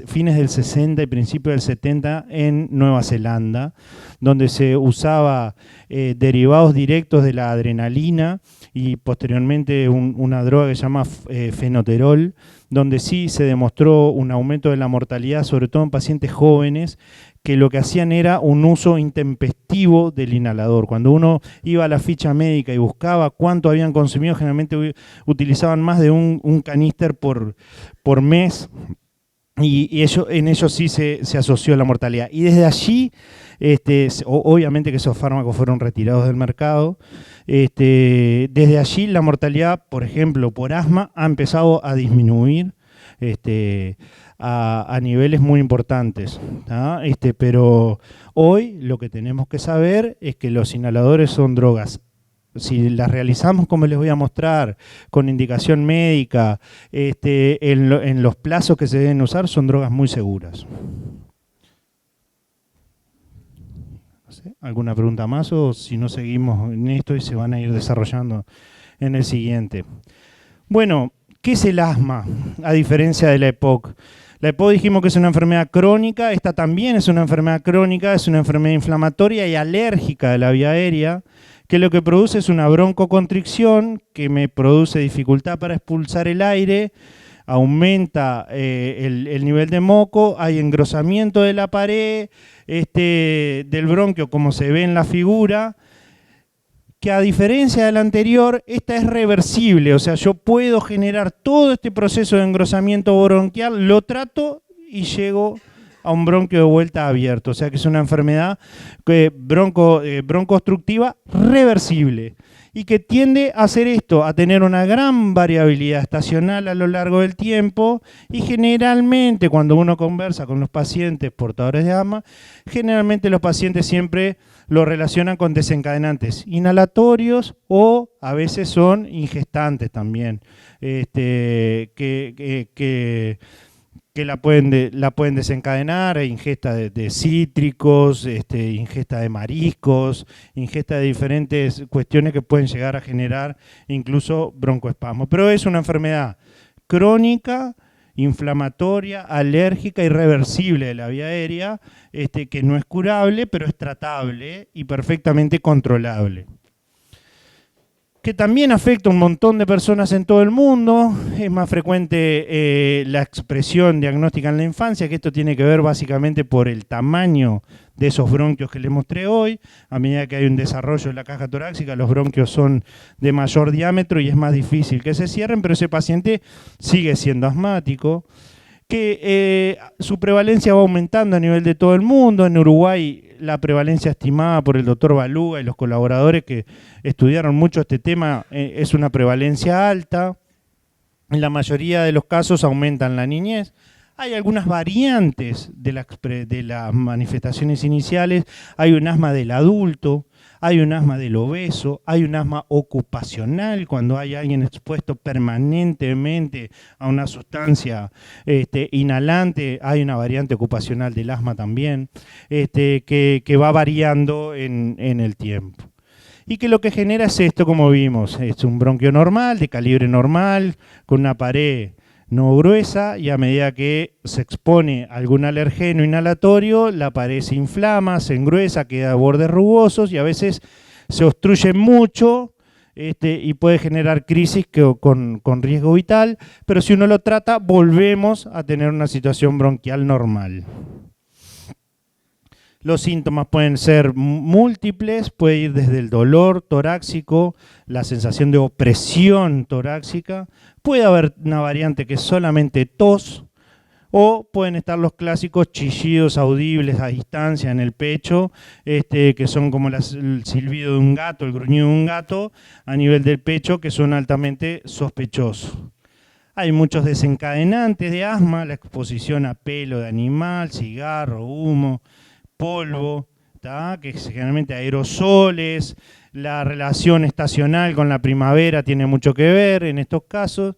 fines del 60 y principios del 70 en Nueva Zelanda, donde se usaba derivados directos de la adrenalina y posteriormente una droga que se llama fenoterol, donde sí se demostró un aumento de la mortalidad, sobre todo en pacientes jóvenes, que lo que hacían era un uso intempestivo del inhalador. Cuando uno iba a la ficha médica y buscaba cuánto habían consumido, generalmente utilizaban más de un caníster por mes, y en ello sí se asoció la mortalidad. Y desde allí, obviamente que esos fármacos fueron retirados del mercado, desde allí la mortalidad, por ejemplo, por asma, ha empezado a disminuir a niveles muy importantes, ¿tá? Pero hoy lo que tenemos que saber es que los inhaladores son drogas. Si las realizamos, como les voy a mostrar, con indicación médica, en los plazos que se deben usar, son drogas muy seguras. No sé, ¿alguna pregunta más o si no seguimos en esto y se van a ir desarrollando en el siguiente? Bueno, ¿qué es el asma, a diferencia de la EPOC? La EPOC dijimos que es una enfermedad crónica, esta también es una enfermedad crónica, es una enfermedad inflamatoria y alérgica de la vía aérea, que lo que produce es una broncoconstricción que me produce dificultad para expulsar el aire, aumenta el nivel de moco, hay engrosamiento de la pared del bronquio, como se ve en la figura, que a diferencia de la anterior, esta es reversible, o sea, yo puedo generar todo este proceso de engrosamiento bronquial, lo trato y llego a un bronquio de vuelta abierto, o sea que es una enfermedad broncoobstructiva reversible y que tiende a hacer esto, a tener una gran variabilidad estacional a lo largo del tiempo, y generalmente cuando uno conversa con los pacientes portadores de asma, generalmente los pacientes siempre lo relacionan con desencadenantes inhalatorios o a veces son ingestantes también, que la pueden desencadenar, ingesta de cítricos, ingesta de mariscos, ingesta de diferentes cuestiones que pueden llegar a generar incluso broncoespasmo. Pero es una enfermedad crónica, inflamatoria, alérgica y reversible de la vía aérea, que no es curable, pero es tratable y perfectamente controlable. Que también afecta a un montón de personas en todo el mundo. Es más frecuente la expresión diagnóstica en la infancia, que esto tiene que ver básicamente por el tamaño de esos bronquios que les mostré hoy. A medida que hay un desarrollo de la caja torácica, los bronquios son de mayor diámetro y es más difícil que se cierren, pero ese paciente sigue siendo asmático. Que su prevalencia va aumentando a nivel de todo el mundo. En Uruguay la prevalencia estimada por el doctor Baluga y los colaboradores que estudiaron mucho este tema es una prevalencia alta. En la mayoría de los casos aumenta en la niñez. Hay algunas variantes de las manifestaciones iniciales. Hay un asma del adulto, hay un asma del obeso, hay un asma ocupacional, cuando hay alguien expuesto permanentemente a una sustancia inhalante. Hay una variante ocupacional del asma también, que va variando en el tiempo. Y que lo que genera es esto, como vimos, es un bronquio normal, de calibre normal, con una pared no gruesa, y a medida que se expone a algún alergeno inhalatorio, la pared se inflama, se engruesa, queda bordes rugosos y a veces se obstruye mucho y puede generar crisis con riesgo vital, pero si uno lo trata, volvemos a tener una situación bronquial normal. Los síntomas pueden ser múltiples, puede ir desde el dolor torácico, la sensación de opresión torácica, puede haber una variante que es solamente tos, o pueden estar los clásicos chillidos audibles a distancia en el pecho, que son como el silbido de un gato, el gruñido de un gato a nivel del pecho, que son altamente sospechosos. Hay muchos desencadenantes de asma, la exposición a pelo de animal, cigarro, humo, polvo, que es generalmente aerosoles, la relación estacional con la primavera tiene mucho que ver en estos casos.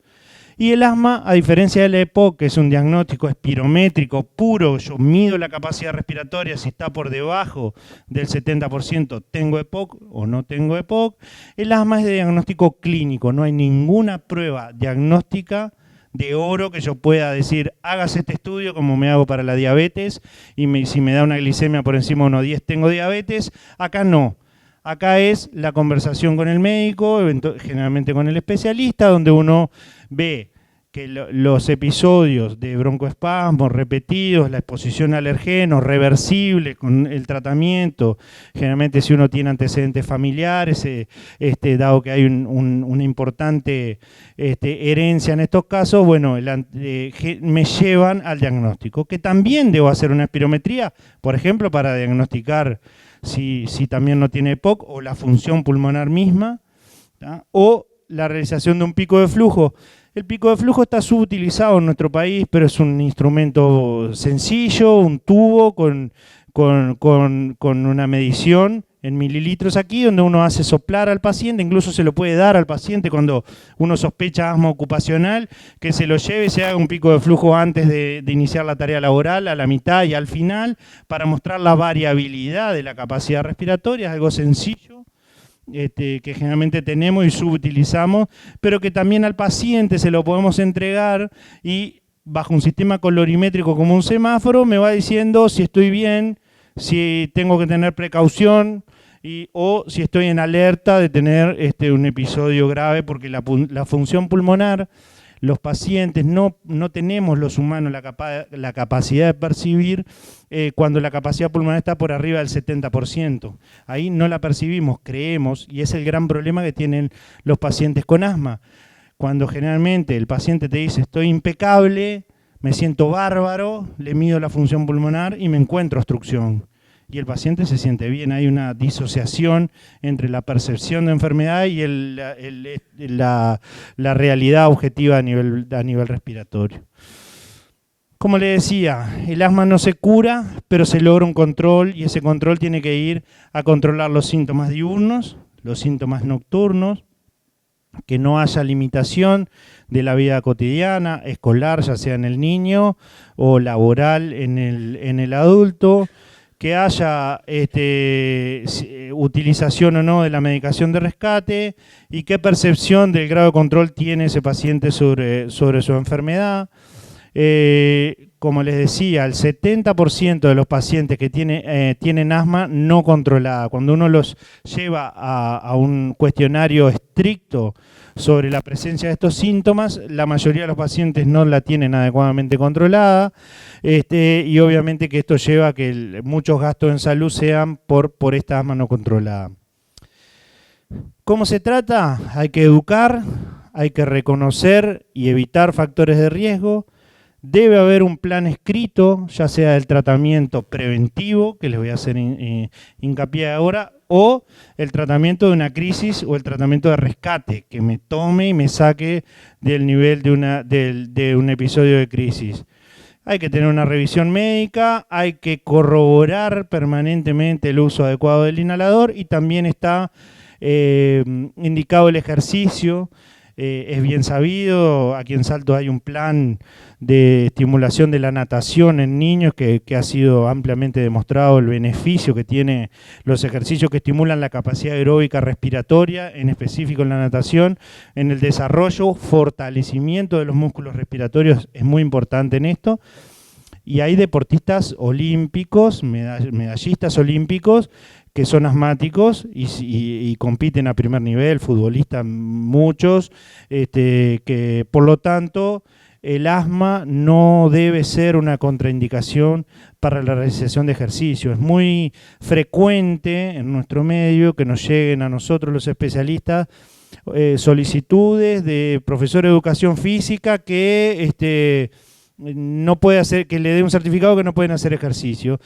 Y el asma, a diferencia del EPOC, que es un diagnóstico espirométrico puro, yo mido la capacidad respiratoria, si está por debajo del 70%, tengo EPOC o no tengo EPOC. El asma es de diagnóstico clínico, no hay ninguna prueba diagnóstica de oro que yo pueda decir, hágase este estudio como me hago para la diabetes, y si me da una glicemia por encima de 1,10 tengo diabetes. Acá no. Acá es la conversación con el médico, generalmente con el especialista, donde uno ve que los episodios de broncoespasmos repetidos, la exposición a alergenos, reversible con el tratamiento, generalmente si uno tiene antecedentes familiares, dado que hay una importante herencia en estos casos, bueno, me llevan al diagnóstico, que también debo hacer una espirometría, por ejemplo, para diagnosticar si también no tiene EPOC o la función pulmonar misma, ¿tá? O la realización de un pico de flujo. El pico de flujo está subutilizado en nuestro país, pero es un instrumento sencillo, un tubo con una medición en mililitros aquí, donde uno hace soplar al paciente, incluso se lo puede dar al paciente cuando uno sospecha asma ocupacional, que se lo lleve y se haga un pico de flujo antes de iniciar la tarea laboral, a la mitad y al final, para mostrar la variabilidad de la capacidad respiratoria. Es algo sencillo, que generalmente tenemos y subutilizamos, pero que también al paciente se lo podemos entregar y bajo un sistema colorimétrico como un semáforo me va diciendo si estoy bien, si tengo que tener precaución o si estoy en alerta de tener un episodio grave, porque la función pulmonar, los pacientes no tenemos los humanos la capacidad de percibir cuando la capacidad pulmonar está por arriba del 70%. Ahí no la percibimos, creemos, y es el gran problema que tienen los pacientes con asma. Cuando generalmente el paciente te dice estoy impecable, me siento bárbaro, le mido la función pulmonar y me encuentro obstrucción. Y el paciente se siente bien. Hay una disociación entre la percepción de enfermedad y la realidad objetiva a nivel respiratorio. Como le decía, el asma no se cura, pero se logra un control, y ese control tiene que ir a controlar los síntomas diurnos, los síntomas nocturnos, que no haya limitación de la vida cotidiana, escolar, ya sea en el niño, o laboral en el adulto, que haya utilización o no de la medicación de rescate, y qué percepción del grado de control tiene ese paciente sobre su enfermedad. Como les decía, el 70% de los pacientes que tienen asma no controlada, cuando uno los lleva a un cuestionario estricto sobre la presencia de estos síntomas, la mayoría de los pacientes no la tienen adecuadamente controlada, y obviamente que esto lleva a que muchos gastos en salud sean por esta asma no controlada. ¿Cómo se trata? Hay que educar, hay que reconocer y evitar factores de riesgo. Debe haber un plan escrito, ya sea del tratamiento preventivo, que les voy a hacer hincapié ahora, o el tratamiento de una crisis o el tratamiento de rescate, que me tome y me saque del nivel de un episodio de crisis. Hay que tener una revisión médica, hay que corroborar permanentemente el uso adecuado del inhalador y también está indicado el ejercicio. Es bien sabido, aquí en Salto hay un plan de estimulación de la natación en niños que ha sido ampliamente demostrado el beneficio que tiene los ejercicios que estimulan la capacidad aeróbica respiratoria, en específico en la natación, en el desarrollo, fortalecimiento de los músculos respiratorios es muy importante en esto. Y hay deportistas olímpicos, medallistas olímpicos, que son asmáticos y compiten a primer nivel, futbolistas muchos, que por lo tanto el asma no debe ser una contraindicación para la realización de ejercicio. Es muy frecuente en nuestro medio que nos lleguen a nosotros los especialistas solicitudes de profesor de educación física que no puede hacer, que le dé un certificado que no pueden hacer ejercicio.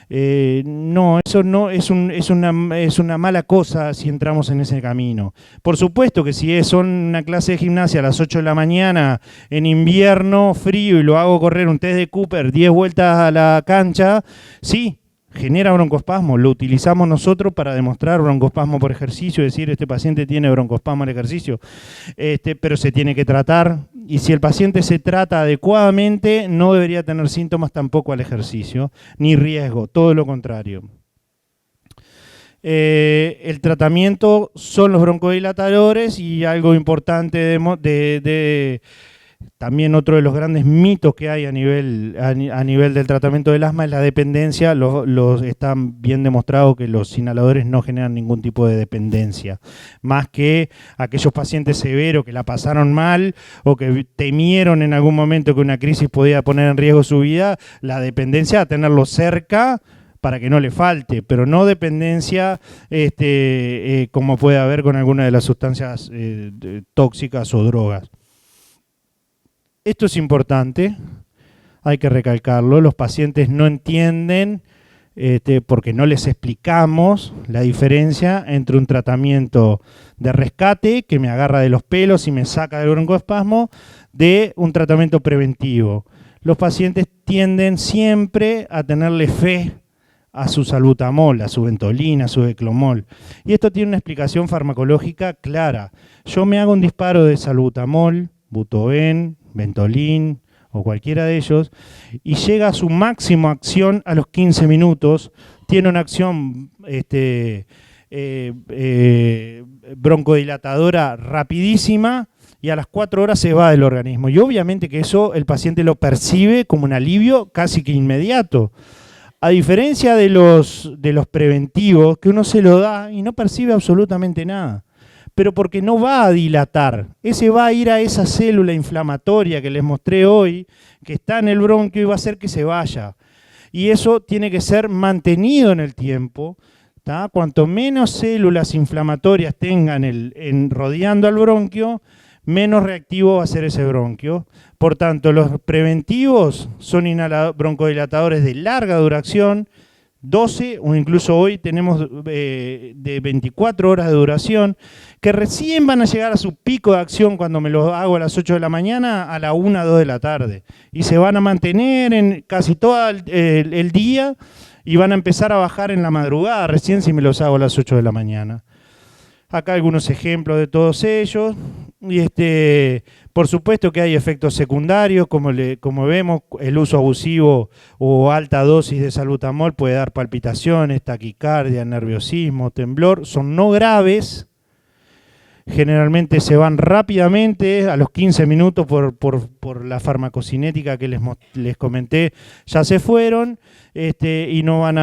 No, eso no es una mala cosa si entramos en ese camino. Por supuesto que si son una clase de gimnasia a las 8 de la mañana en invierno frío y lo hago correr un test de Cooper 10 vueltas a la cancha, sí, genera broncoespasmo, lo utilizamos nosotros para demostrar broncoespasmo por ejercicio, es decir, este paciente tiene broncoespasmo al ejercicio, pero se tiene que tratar, y si el paciente se trata adecuadamente, no debería tener síntomas tampoco al ejercicio, ni riesgo, todo lo contrario. El tratamiento son los broncodilatadores y algo importante también otro de los grandes mitos que hay a nivel del tratamiento del asma es la dependencia. Están bien demostrado que los inhaladores no generan ningún tipo de dependencia, más que aquellos pacientes severos que la pasaron mal o que temieron en algún momento que una crisis podía poner en riesgo su vida, la dependencia a tenerlo cerca para que no le falte, pero no dependencia como puede haber con alguna de las sustancias tóxicas o drogas. Esto es importante, hay que recalcarlo, los pacientes no entienden porque no les explicamos la diferencia entre un tratamiento de rescate que me agarra de los pelos y me saca del broncoespasmo de un tratamiento preventivo. Los pacientes tienden siempre a tenerle fe a su salbutamol, a su ventolina, a su declomol. Y esto tiene una explicación farmacológica clara. Yo me hago un disparo de salbutamol, Butoven, Ventolin o cualquiera de ellos, y llega a su máximo acción a los 15 minutos, tiene una acción broncodilatadora rapidísima y a las 4 horas se va del organismo. Y obviamente que eso el paciente lo percibe como un alivio casi que inmediato. A diferencia de los preventivos, que uno se lo da y no percibe absolutamente nada. Pero porque no va a dilatar, ese va a ir a esa célula inflamatoria que les mostré hoy, que está en el bronquio y va a hacer que se vaya. Y eso tiene que ser mantenido en el tiempo, ¿tá? Cuanto menos células inflamatorias tengan rodeando al bronquio, menos reactivo va a ser ese bronquio. Por tanto, los preventivos son broncodilatadores de larga duración, 12 o incluso hoy tenemos de 24 horas de duración, que recién van a llegar a su pico de acción cuando me los hago a las 8 de la mañana a la 1 o 2 de la tarde. Y se van a mantener en casi todo el día y van a empezar a bajar en la madrugada, recién si me los hago a las 8 de la mañana. Acá algunos ejemplos de todos ellos. Y por supuesto que hay efectos secundarios, como vemos, el uso abusivo o alta dosis de salbutamol puede dar palpitaciones, taquicardia, nerviosismo, temblor, son no graves, generalmente se van rápidamente, a los 15 minutos por la farmacocinética que les comenté, ya se fueron y no van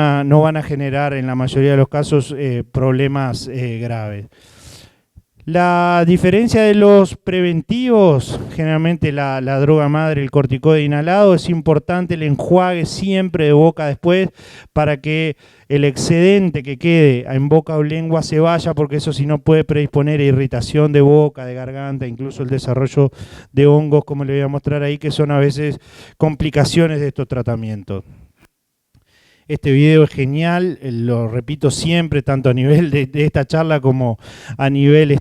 a generar en la mayoría de los casos problemas graves. La diferencia de los preventivos, generalmente la droga madre, el corticoide inhalado, es importante el enjuague siempre de boca después para que el excedente que quede en boca o lengua se vaya, porque eso si no puede predisponer a irritación de boca, de garganta, incluso el desarrollo de hongos, como le voy a mostrar ahí, que son a veces complicaciones de estos tratamientos. Este video es genial, lo repito siempre, tanto a nivel de esta charla como a nivel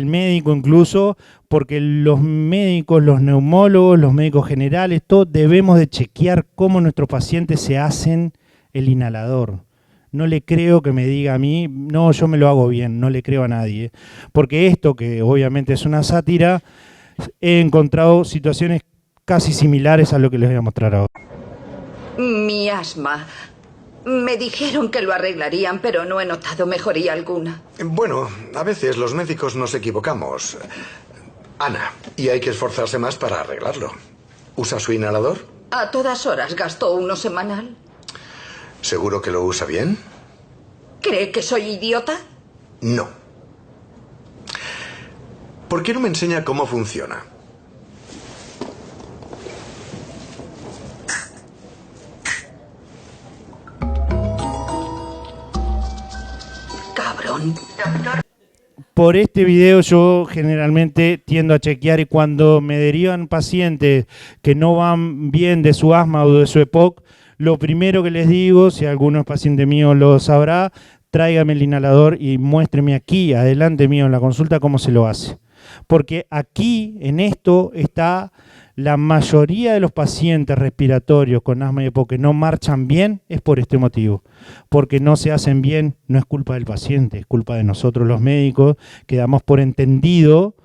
médico incluso, porque los médicos, los neumólogos, los médicos generales, todos debemos de chequear cómo nuestros pacientes se hacen el inhalador. No le creo que me diga a mí, no, yo me lo hago bien, no le creo a nadie. Porque esto, que obviamente es una sátira, he encontrado situaciones casi similares a lo que les voy a mostrar ahora. Mi asma. Me dijeron que lo arreglarían, pero no he notado mejoría alguna. Bueno, a veces los médicos nos equivocamos, Ana, y hay que esforzarse más para arreglarlo. ¿Usa su inhalador? A todas horas gasto uno semanal. ¿Seguro que lo usa bien? ¿Cree que soy idiota? No. ¿Por qué no me enseña cómo funciona? Cabrón. Por este video yo generalmente tiendo a chequear, y cuando me derivan pacientes que no van bien de su asma o de su EPOC, lo primero que les digo, si alguno es paciente mío lo sabrá, tráigame el inhalador y muéstreme aquí, adelante mío en la consulta, cómo se lo hace. Porque aquí, en esto, está la mayoría de los pacientes respiratorios con asma y EPOC que no marchan bien, es por este motivo. Porque no se hacen bien, no es culpa del paciente, es culpa de nosotros los médicos, que damos por entendido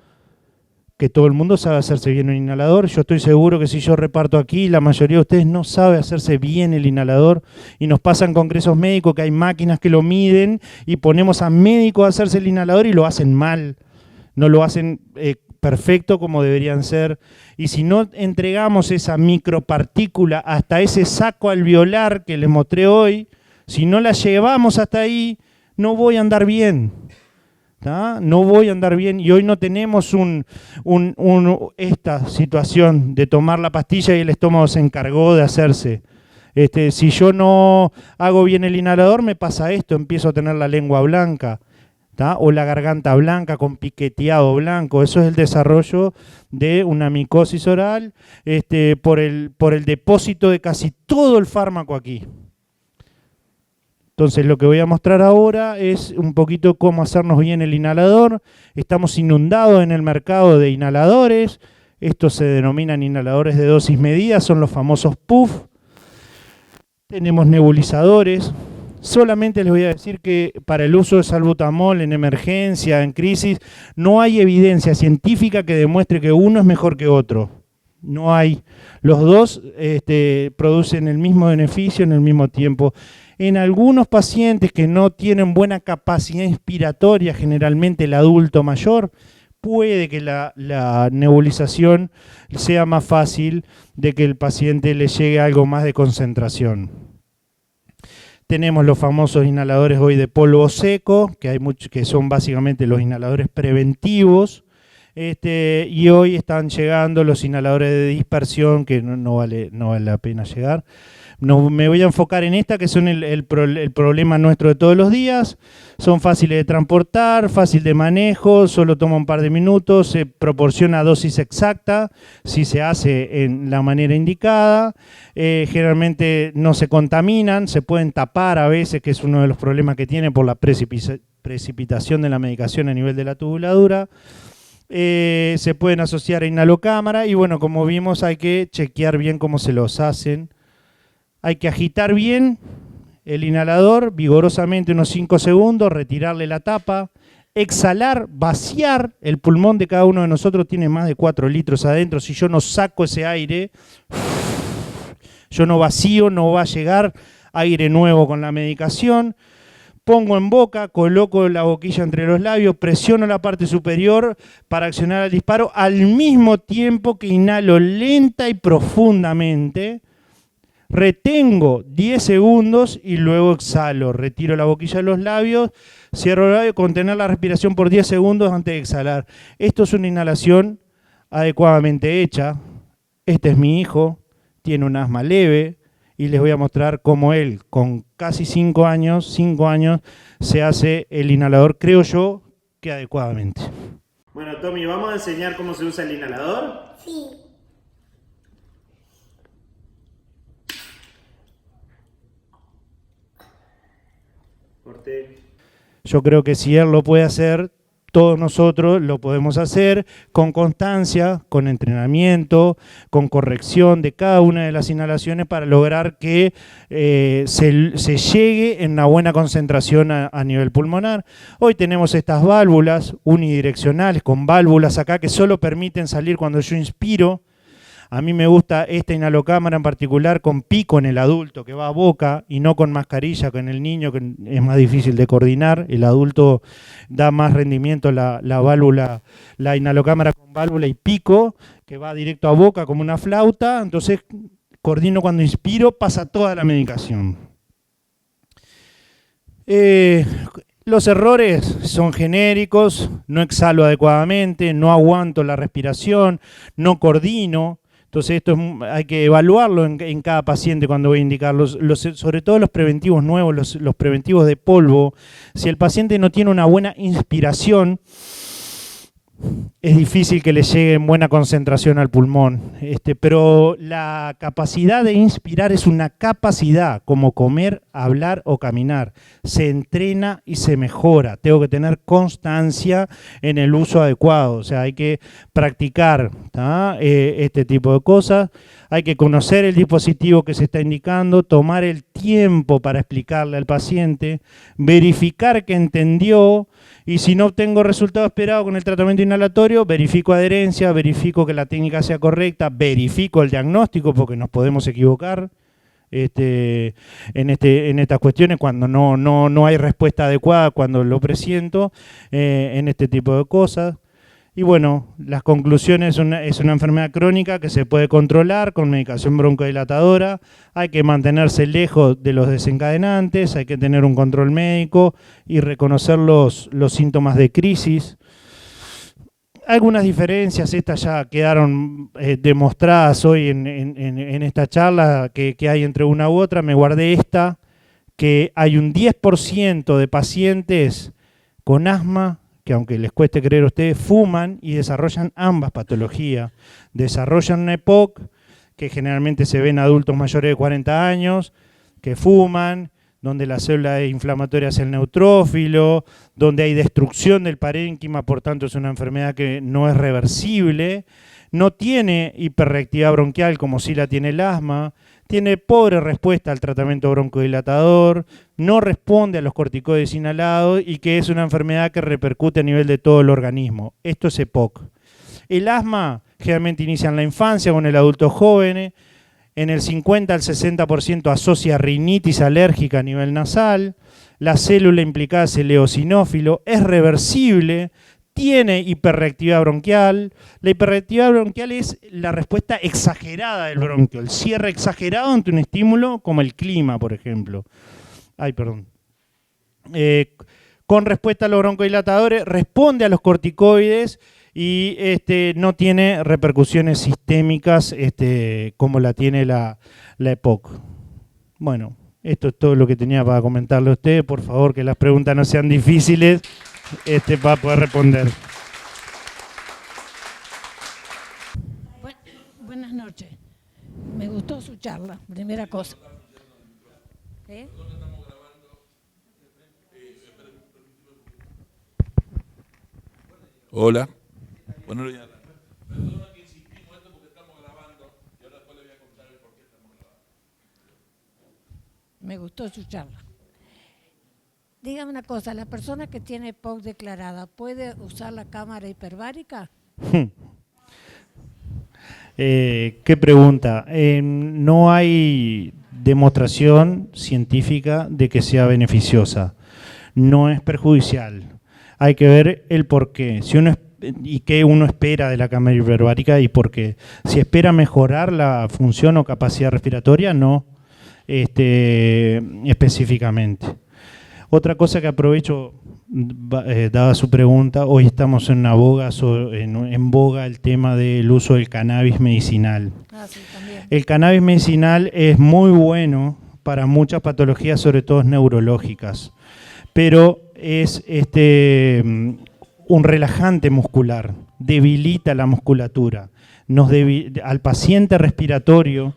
que todo el mundo sabe hacerse bien un inhalador. Yo estoy seguro que si yo reparto aquí, la mayoría de ustedes no sabe hacerse bien el inhalador, y nos pasan congresos médicos que hay máquinas que lo miden y ponemos a médicos a hacerse el inhalador y lo hacen mal, no lo hacen perfecto como deberían ser. Y si no entregamos esa micropartícula hasta ese saco alveolar que les mostré hoy, si no la llevamos hasta ahí, no voy a andar bien. ¿tá? No voy a andar bien, y hoy no tenemos esta situación de tomar la pastilla y el estómago se encargó de hacerse. Si yo no hago bien el inhalador, me pasa esto, empiezo a tener la lengua blanca, ¿tá? O la garganta blanca con piqueteado blanco. Eso es el desarrollo de una micosis oral por el depósito de casi todo el fármaco aquí. Entonces lo que voy a mostrar ahora es un poquito cómo hacernos bien el inhalador. Estamos inundados en el mercado de inhaladores. Estos se denominan inhaladores de dosis medida, son los famosos PUF. Tenemos nebulizadores. Solamente les voy a decir que para el uso de salbutamol en emergencia, en crisis, no hay evidencia científica que demuestre que uno es mejor que otro. No hay. Los dos producen el mismo beneficio en el mismo tiempo. En algunos pacientes que no tienen buena capacidad inspiratoria, generalmente el adulto mayor, puede que la nebulización sea más fácil de que el paciente le llegue algo más de concentración. Tenemos los famosos inhaladores hoy de polvo seco, que son básicamente los inhaladores preventivos. Y hoy están llegando los inhaladores de dispersión, que no vale la pena llegar. Me voy a enfocar en esta, que son el problema nuestro de todos los días. Son fáciles de transportar, fácil de manejo, solo toma un par de minutos, se proporciona dosis exacta si se hace en la manera indicada. Generalmente no se contaminan, se pueden tapar a veces, que es uno de los problemas que tiene por la precipitación de la medicación a nivel de la tubuladura. Se pueden asociar a inhalocámara y bueno, como vimos, hay que chequear bien cómo se los hacen. Hay que agitar bien el inhalador vigorosamente unos 5 segundos, retirarle la tapa, exhalar, vaciar. El pulmón de cada uno de nosotros tiene más de 4 litros adentro. Si yo no saco ese aire, yo no vacío, no va a llegar aire nuevo con la medicación. Pongo en boca, coloco la boquilla entre los labios, presiono la parte superior para accionar el disparo, al mismo tiempo que inhalo lenta y profundamente. Retengo 10 segundos y luego exhalo. Retiro la boquilla de los labios, cierro el labio, contener la respiración por 10 segundos antes de exhalar. Esto es una inhalación adecuadamente hecha. Este es mi hijo, tiene un asma leve y les voy a mostrar cómo él, con casi 5 años, se hace el inhalador, creo yo, que adecuadamente. Bueno, Tommy, ¿vamos a enseñar cómo se usa el inhalador? Sí. Yo creo que si él lo puede hacer, todos nosotros lo podemos hacer con constancia, con entrenamiento, con corrección de cada una de las inhalaciones para lograr que se llegue en una buena concentración a nivel pulmonar. Hoy tenemos estas válvulas unidireccionales con válvulas acá que solo permiten salir cuando yo inspiro. A mí me gusta esta inhalocámara en particular con pico en el adulto que va a boca y no con mascarilla con el niño, que es más difícil de coordinar. El adulto da más rendimiento la válvula, la inhalocámara con válvula y pico que va directo a boca como una flauta. Entonces coordino cuando inspiro, pasa toda la medicación. Los errores son genéricos, no exhalo adecuadamente, no aguanto la respiración, no coordino. Entonces esto hay que evaluarlo en cada paciente cuando voy a indicarlos, sobre todo los preventivos nuevos, los preventivos de polvo. Si el paciente no tiene una buena inspiración, es difícil que le llegue en buena concentración al pulmón. Pero la capacidad de inspirar es una capacidad, como comer, hablar o caminar. Se entrena y se mejora. Tengo que tener constancia en el uso adecuado. O sea, hay que practicar este tipo de cosas. Hay que conocer el dispositivo que se está indicando, tomar el tiempo para explicarle al paciente, verificar que entendió. Y si no obtengo resultado esperado con el tratamiento inhalatorio, verifico adherencia, verifico que la técnica sea correcta, verifico el diagnóstico porque nos podemos equivocar en estas cuestiones cuando no hay respuesta adecuada cuando lo presiento, en este tipo de cosas. Y bueno, las conclusiones es una enfermedad crónica que se puede controlar con medicación broncodilatadora, hay que mantenerse lejos de los desencadenantes, hay que tener un control médico y reconocer los síntomas de crisis. Algunas diferencias, estas ya quedaron demostradas hoy en esta charla que hay entre una u otra. Me guardé esta, que hay un 10% de pacientes con asma que, aunque les cueste creer a ustedes, fuman y desarrollan ambas patologías. Desarrollan una EPOC, que generalmente se ve en adultos mayores de 40 años, que fuman, donde la célula inflamatoria es el neutrófilo, donde hay destrucción del parénquima, por tanto es una enfermedad que no es reversible, no tiene hiperreactividad bronquial como sí la tiene el asma, tiene pobre respuesta al tratamiento broncodilatador, no responde a los corticoides inhalados y que es una enfermedad que repercute a nivel de todo el organismo. Esto es EPOC. El asma generalmente inicia en la infancia con el adulto joven, en el 50 al 60% asocia rinitis alérgica a nivel nasal, la célula implicada es el eosinófilo, es reversible, tiene hiperreactividad bronquial. La hiperreactividad bronquial es la respuesta exagerada del bronquio, el cierre exagerado ante un estímulo como el clima, por ejemplo. Con respuesta a los broncodilatadores, responde a los corticoides y no tiene repercusiones sistémicas como la tiene la EPOC. Bueno, esto es todo lo que tenía para comentarle a usted. Por favor, que las preguntas no sean difíciles para poder responder. Buenas noches. Me gustó su charla, primera cosa. Hola. Bueno, ya. Perdona que insistimos esto porque estamos grabando y ahora después le voy a contar el por qué estamos grabando. Me gustó su charla. Dígame una cosa, ¿la persona que tiene EPOC declarada puede usar la cámara hiperbárica? ¿Qué pregunta? No hay demostración científica de que sea beneficiosa. No es perjudicial. Hay que ver el porqué. Y qué uno espera de la cámara hiperbárica y por qué. Si espera mejorar la función o capacidad respiratoria, no específicamente. Otra cosa que aprovecho, dada su pregunta, hoy estamos en boga el tema del uso del cannabis medicinal. Sí, también. El cannabis medicinal es muy bueno para muchas patologías, sobre todo neurológicas, pero es un relajante muscular, debilita la musculatura. Al paciente respiratorio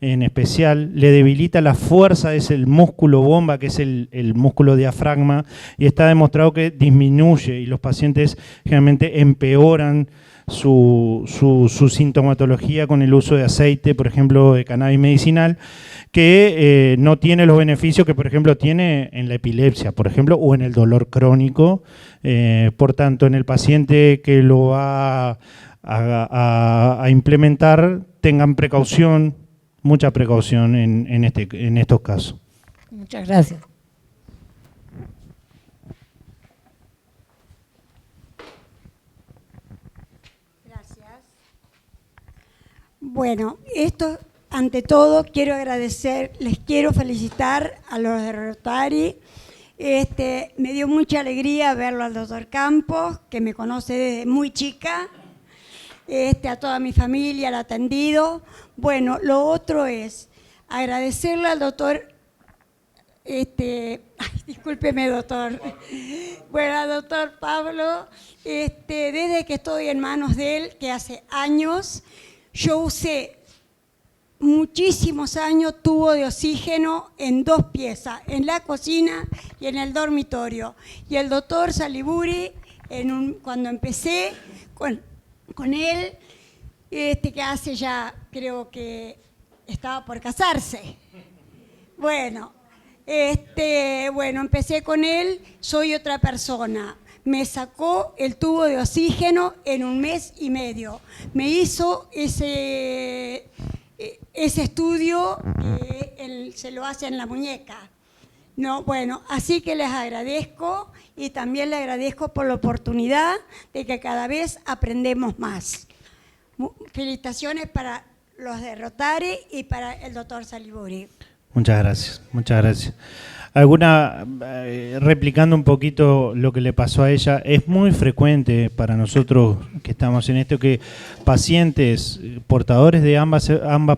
en especial, le debilita la fuerza, es el músculo bomba, que es el músculo diafragma, y está demostrado que disminuye y los pacientes generalmente empeoran su sintomatología con el uso de aceite, por ejemplo, de cannabis medicinal, que no tiene los beneficios que, por ejemplo, tiene en la epilepsia, por ejemplo, o en el dolor crónico. Por tanto, en el paciente que lo va a implementar, tengan precaución, mucha precaución en estos casos. Muchas gracias. Bueno, esto, ante todo, quiero agradecer, les quiero felicitar a los de Rotary. Me dio mucha alegría verlo al doctor Campos, que me conoce desde muy chica, a toda mi familia, al atendido. Bueno, lo otro es agradecerle al doctor, discúlpeme, doctor. Bueno, al doctor Pablo, desde que estoy en manos de él, que hace años, yo usé muchísimos años tubo de oxígeno en 2 piezas, en la cocina y en el dormitorio. Y el doctor Saliburi, cuando empecé con él, que hace ya, creo que estaba por casarse. Bueno, empecé con él, soy otra persona. Me sacó el tubo de oxígeno en 1 mes y medio. Me hizo ese estudio, se lo hace en la muñeca. No, bueno, así que les agradezco y también les agradezco por la oportunidad de que cada vez aprendemos más. Felicitaciones para los de Rotary y para el doctor Saliburi. Muchas gracias, muchas gracias. Replicando un poquito lo que le pasó a ella, es muy frecuente para nosotros que estamos en esto que pacientes portadores de ambas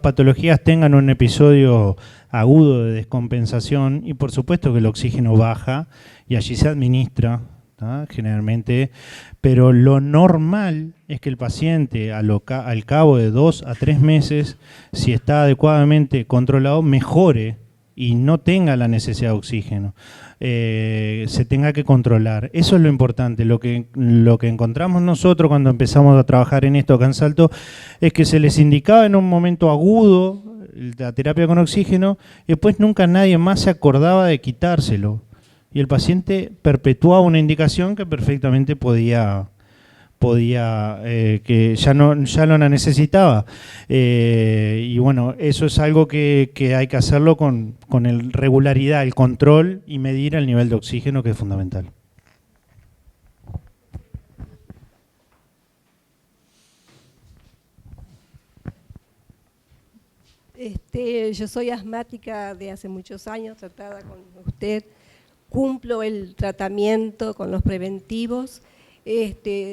patologías tengan un episodio agudo de descompensación y por supuesto que el oxígeno baja y allí se administra, ¿tá? Generalmente, pero lo normal es que el paciente al cabo de 2 a 3 meses, si está adecuadamente controlado, mejore y no tenga la necesidad de oxígeno, se tenga que controlar. Eso es lo importante. Lo que encontramos nosotros cuando empezamos a trabajar en esto acá en Salto es que se les indicaba en un momento agudo la terapia con oxígeno y después nunca nadie más se acordaba de quitárselo. Y el paciente perpetuaba una indicación que perfectamente podía que ya no la necesitaba. Y bueno, eso es algo que hay que hacerlo con regularidad, el control y medir el nivel de oxígeno, que es fundamental. Yo soy asmática de hace muchos años, tratada con usted, cumplo el tratamiento con los preventivos.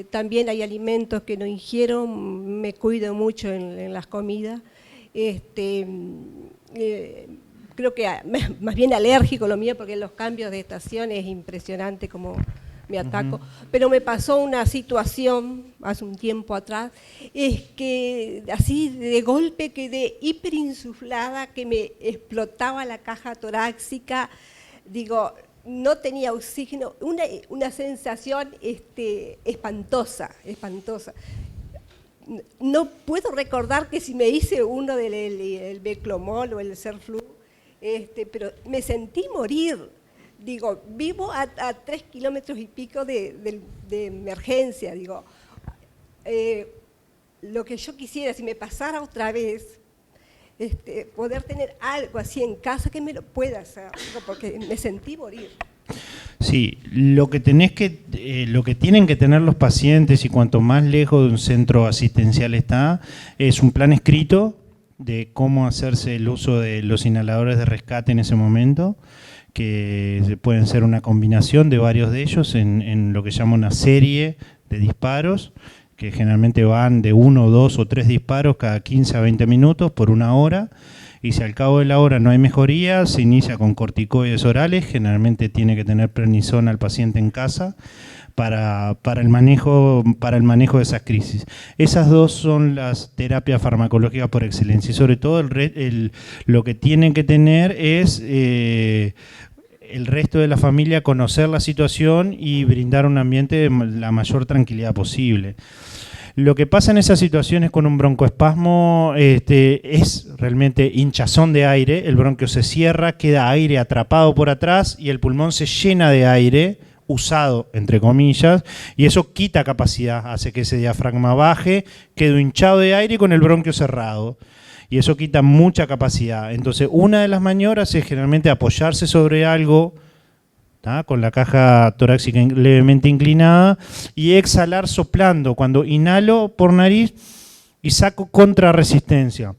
También hay alimentos que no ingiero, me cuido mucho en las comidas. Creo que más bien alérgico lo mío, porque los cambios de estación es impresionante como me ataco. Pero me pasó una situación hace un tiempo atrás, es que así de golpe quedé hiperinsuflada, que me explotaba la caja torácica, digo, no tenía oxígeno, una sensación espantosa. No puedo recordar que si me hice uno del Beclomol o el Serflu, pero me sentí morir. Digo, vivo a 3 kilómetros y pico de emergencia. Digo, lo que yo quisiera, si me pasara otra vez, poder tener algo así en casa que me lo pueda hacer, porque me sentí morir. Sí, lo que tienen que tener los pacientes, y cuanto más lejos de un centro asistencial está, es un plan escrito de cómo hacerse el uso de los inhaladores de rescate en ese momento, que pueden ser una combinación de varios de ellos en lo que se llama una serie de disparos, que generalmente van de 1, 2 o 3 disparos cada 15 a 20 minutos por 1 hora. Y si al cabo de la hora no hay mejoría, se inicia con corticoides orales. Generalmente tiene que tener prednisona al paciente en casa para el manejo de esas crisis. Esas dos son las terapias farmacológicas por excelencia. Y sobre todo lo que tienen que tener es el resto de la familia conocer la situación y brindar un ambiente de la mayor tranquilidad posible. Lo que pasa en esas situaciones con un broncoespasmo es realmente hinchazón de aire, el bronquio se cierra, queda aire atrapado por atrás y el pulmón se llena de aire, usado entre comillas, y eso quita capacidad, hace que ese diafragma baje, quedo hinchado de aire con el bronquio cerrado. Y eso quita mucha capacidad. Entonces, una de las maniobras es generalmente apoyarse sobre algo, ¿tá?, con la caja torácica levemente inclinada, y exhalar soplando. Cuando inhalo por nariz y saco contrarresistencia.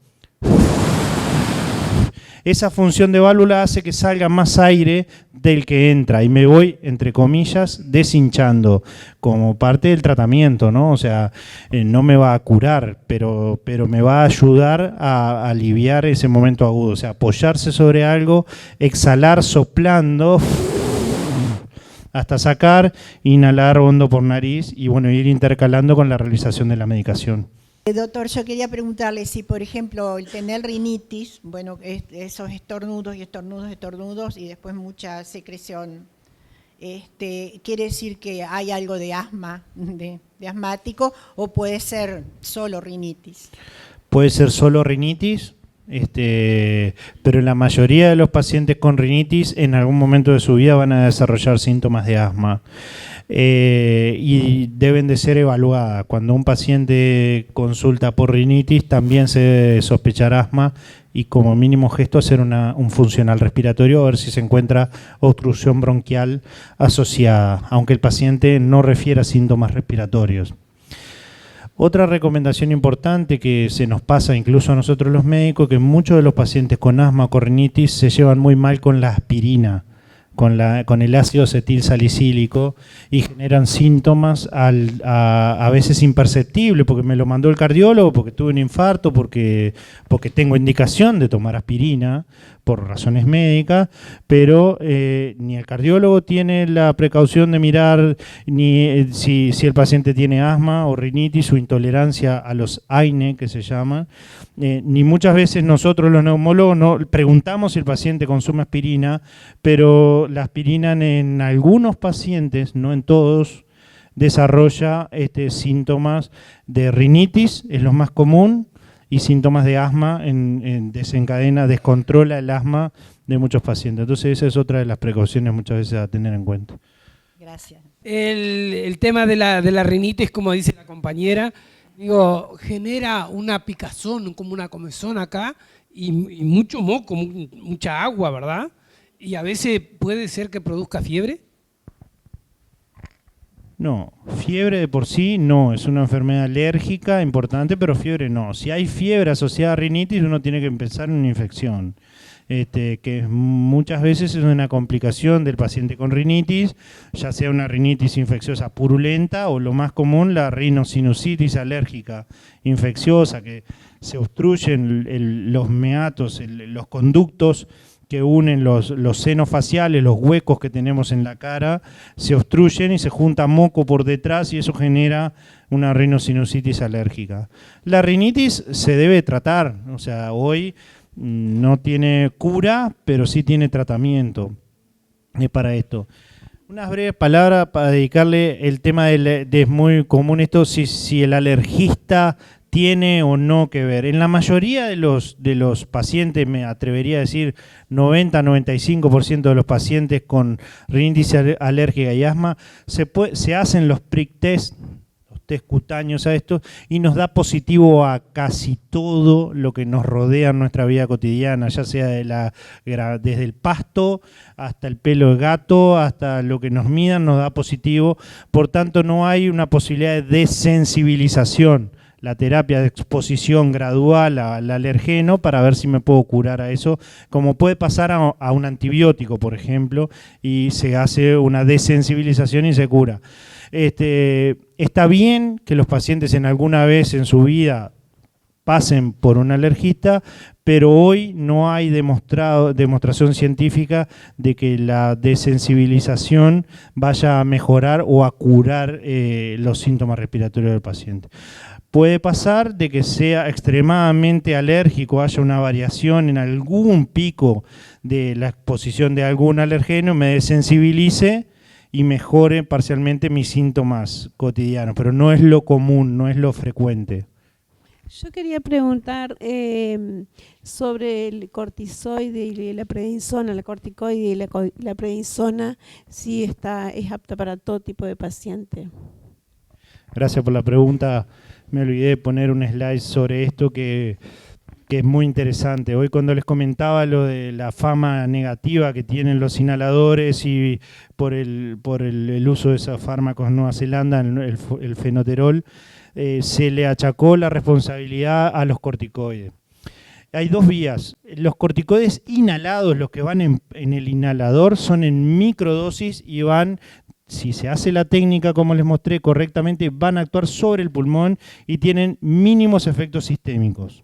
Esa función de válvula hace que salga más aire del que entra y me voy, entre comillas, deshinchando como parte del tratamiento, ¿no? O sea, no me va a curar, pero me va a ayudar a aliviar ese momento agudo. O sea, apoyarse sobre algo, exhalar soplando hasta sacar, inhalar hondo por nariz y bueno, ir intercalando con la realización de la medicación. Doctor, yo quería preguntarle si, por ejemplo, el tener rinitis, bueno, esos estornudos y después mucha secreción, ¿quiere decir que hay algo de asma, de asmático, o puede ser solo rinitis? Puede ser solo rinitis, pero la mayoría de los pacientes con rinitis en algún momento de su vida van a desarrollar síntomas de asma. Y deben de ser evaluadas. Cuando un paciente consulta por rinitis también se debe sospechar asma y como mínimo gesto hacer un funcional respiratorio a ver si se encuentra obstrucción bronquial asociada, aunque el paciente no refiera síntomas respiratorios. Otra recomendación importante que se nos pasa incluso a nosotros los médicos, que muchos de los pacientes con asma o con rinitis se llevan muy mal con la aspirina, con el ácido acetilsalicílico y generan síntomas a veces imperceptibles, porque me lo mandó el cardiólogo, porque tuve un infarto, porque tengo indicación de tomar aspirina por razones médicas, pero ni el cardiólogo tiene la precaución de mirar ni si el paciente tiene asma o rinitis o intolerancia a los AINE, que se llaman, ni muchas veces nosotros los neumólogos no preguntamos si el paciente consume aspirina, pero la aspirina en algunos pacientes, no en todos, desarrolla síntomas de rinitis, es lo más común, y síntomas de asma, descontrola el asma de muchos pacientes. Entonces esa es otra de las precauciones muchas veces a tener en cuenta. Gracias. El tema de la rinitis, como dice la compañera, genera una picazón, como una comezón acá, y mucho moco, mucha agua, ¿verdad? Y a veces puede ser que produzca fiebre. No, fiebre de por sí no, es una enfermedad alérgica importante, pero fiebre no. Si hay fiebre asociada a rinitis, uno tiene que empezar en una infección, que muchas veces es una complicación del paciente con rinitis, ya sea una rinitis infecciosa purulenta o lo más común, la rinosinusitis alérgica infecciosa, que se obstruyen los meatos, los conductos que unen los senos faciales, los huecos que tenemos en la cara, se obstruyen y se junta moco por detrás y eso genera una rinosinusitis alérgica. La rinitis se debe tratar, o sea, hoy no tiene cura, pero sí tiene tratamiento para esto. Unas breves palabras para dedicarle el tema es muy común esto, si el alergista tiene o no que ver. En la mayoría de los pacientes, me atrevería a decir 90-95% de los pacientes con rinitis alérgica y asma, se hacen los prick test, los test cutáneos a esto, y nos da positivo a casi todo lo que nos rodea en nuestra vida cotidiana, ya sea desde el pasto hasta el pelo de gato, hasta lo que nos midan nos da positivo, por tanto no hay una posibilidad de desensibilización. la terapia de exposición gradual al alergeno para ver si me puedo curar a eso, como puede pasar a un antibiótico, por ejemplo, y se hace una desensibilización y se cura. Está bien que los pacientes en alguna vez en su vida pasen por un alergista, pero hoy no hay demostración científica de que la desensibilización vaya a mejorar o a curar los síntomas respiratorios del paciente. Puede pasar de que sea extremadamente alérgico, haya una variación en algún pico de la exposición de algún alergeno, me desensibilice y mejore parcialmente mis síntomas cotidianos, pero no es lo común, no es lo frecuente. Yo quería preguntar sobre el cortisoide y la prednisona, la corticoide y la prednisona, si es apta para todo tipo de paciente. Gracias por la pregunta. Me olvidé de poner un slide sobre esto que es muy interesante. Hoy cuando les comentaba lo de la fama negativa que tienen los inhaladores y por el uso de esos fármacos en Nueva Zelanda, el fenoterol, se le achacó la responsabilidad a los corticoides. Hay dos vías. Los corticoides inhalados, los que van en el inhalador, son en microdosis y van, si se hace la técnica como les mostré correctamente, van a actuar sobre el pulmón y tienen mínimos efectos sistémicos.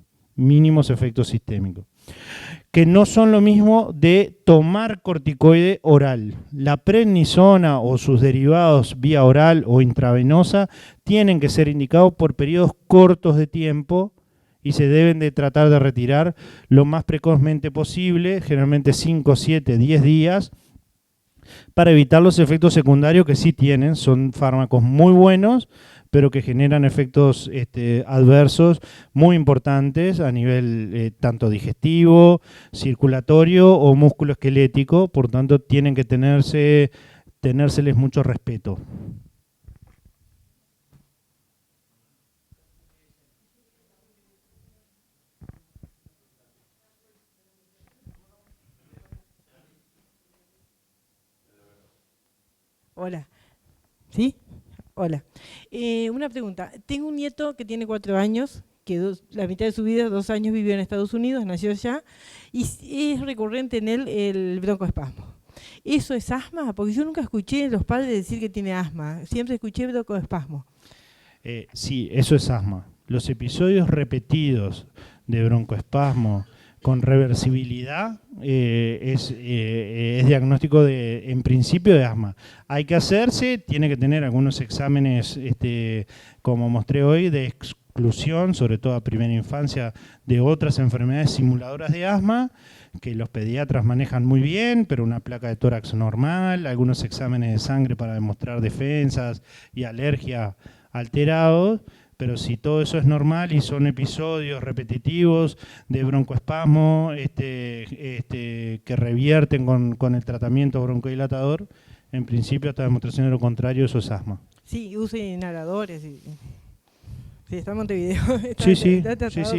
Que no son lo mismo de tomar corticoide oral. La prednisona o sus derivados vía oral o intravenosa tienen que ser indicados por periodos cortos de tiempo y se deben de tratar de retirar lo más precozmente posible, generalmente 5, 7, 10 días, para evitar los efectos secundarios que sí tienen. Son fármacos muy buenos, pero que generan efectos adversos muy importantes a nivel tanto digestivo, circulatorio o musculoesquelético, por tanto tienen que tenérseles mucho respeto. Hola. ¿Sí? Hola. Una pregunta. Tengo un nieto que tiene 4 años, que la mitad de su vida, 2 años, vivió en Estados Unidos, nació allá, y es recurrente en él el broncoespasmo. ¿Eso es asma? Porque yo nunca escuché a los padres decir que tiene asma. Siempre escuché broncoespasmo. Sí, eso es asma. Los episodios repetidos de broncoespasmo con reversibilidad es diagnóstico en principio de asma. Hay que hacerse, tiene que tener algunos exámenes, como mostré hoy, de exclusión, sobre todo a primera infancia, de otras enfermedades simuladoras de asma, que los pediatras manejan muy bien, pero una placa de tórax normal, algunos exámenes de sangre para demostrar defensas y alergia alterados. Pero si todo eso es normal y son episodios repetitivos de broncoespasmo que revierten con el tratamiento broncodilatador, en principio hasta demostración de lo contrario, eso es asma. Sí, usa inhaladores. Sí, está en Montevideo. Sí,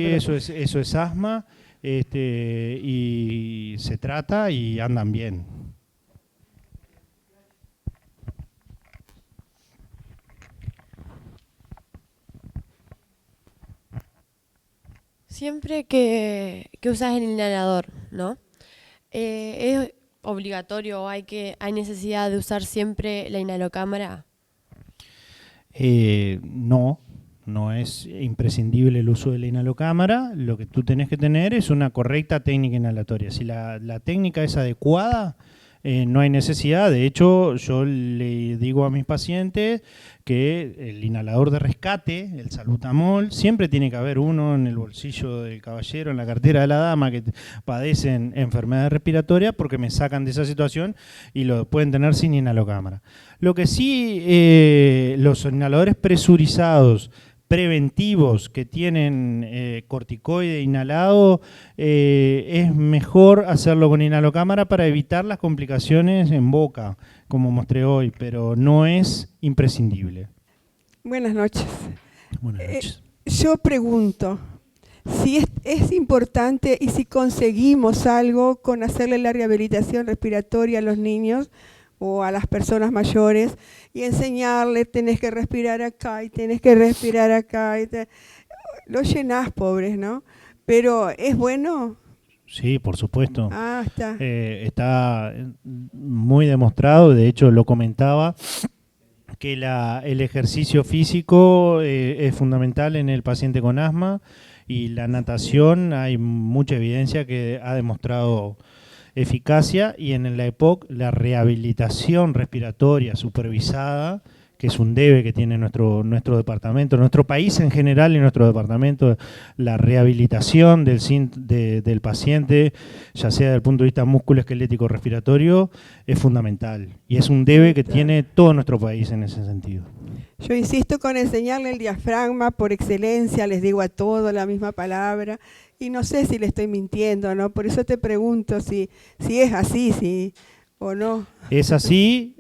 eso es asma y se trata y andan bien. Siempre que usas el inhalador, ¿no? ¿Es obligatorio o hay necesidad de usar siempre la inhalocámara? No es imprescindible el uso de la inhalocámara. Lo que tú tenés que tener es una correcta técnica inhalatoria. Si la técnica es adecuada, no hay necesidad. De hecho, yo le digo a mis pacientes que el inhalador de rescate, el salbutamol, siempre tiene que haber uno en el bolsillo del caballero, en la cartera de la dama que padecen enfermedades respiratorias, porque me sacan de esa situación y lo pueden tener sin inhalocámara. Lo que sí, los inhaladores presurizados preventivos que tienen corticoide inhalado, es mejor hacerlo con inhalocámara para evitar las complicaciones en boca, como mostré hoy, pero no es imprescindible. Buenas noches. Buenas noches. Yo pregunto, si es importante y si conseguimos algo con hacerle la rehabilitación respiratoria a los niños o a las personas mayores y enseñarle, tenés que respirar acá y tenés que respirar acá. Los llenás, pobres, ¿no? Pero ¿es bueno? Sí, por supuesto. Ah, está. Está muy demostrado, de hecho lo comentaba, que el ejercicio físico es fundamental en el paciente con asma, y la natación hay mucha evidencia que ha demostrado eficacia, y en la EPOC la rehabilitación respiratoria supervisada, que es un debe que tiene nuestro departamento, nuestro país en general y nuestro departamento, la rehabilitación del paciente, ya sea desde el punto de vista musculoesquelético respiratorio, es fundamental. Y es un debe que tiene todo nuestro país en ese sentido. Yo insisto con enseñarle el diafragma por excelencia, les digo a todos la misma palabra, y no sé si le estoy mintiendo, ¿no? Por eso te pregunto si es así, o no. Es así,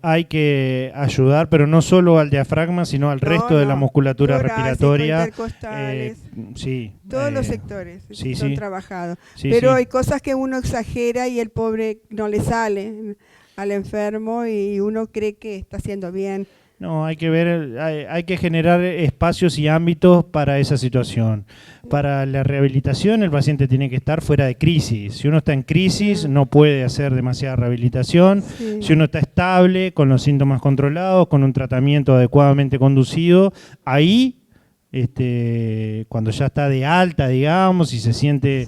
hay que ayudar, pero no solo al diafragma, sino al resto de la musculatura respiratoria. Intercostales, Sí. Todos los sectores son trabajados. Sí, pero sí. hay cosas que uno exagera y el pobre no le sale al enfermo y uno cree que está haciendo bien. No, hay que generar espacios y ámbitos para esa situación. Para la rehabilitación el paciente tiene que estar fuera de crisis. Si uno está en crisis no puede hacer demasiada rehabilitación. Sí. Si uno está estable, con los síntomas controlados, con un tratamiento adecuadamente conducido, ahí, cuando ya está de alta, digamos, y se siente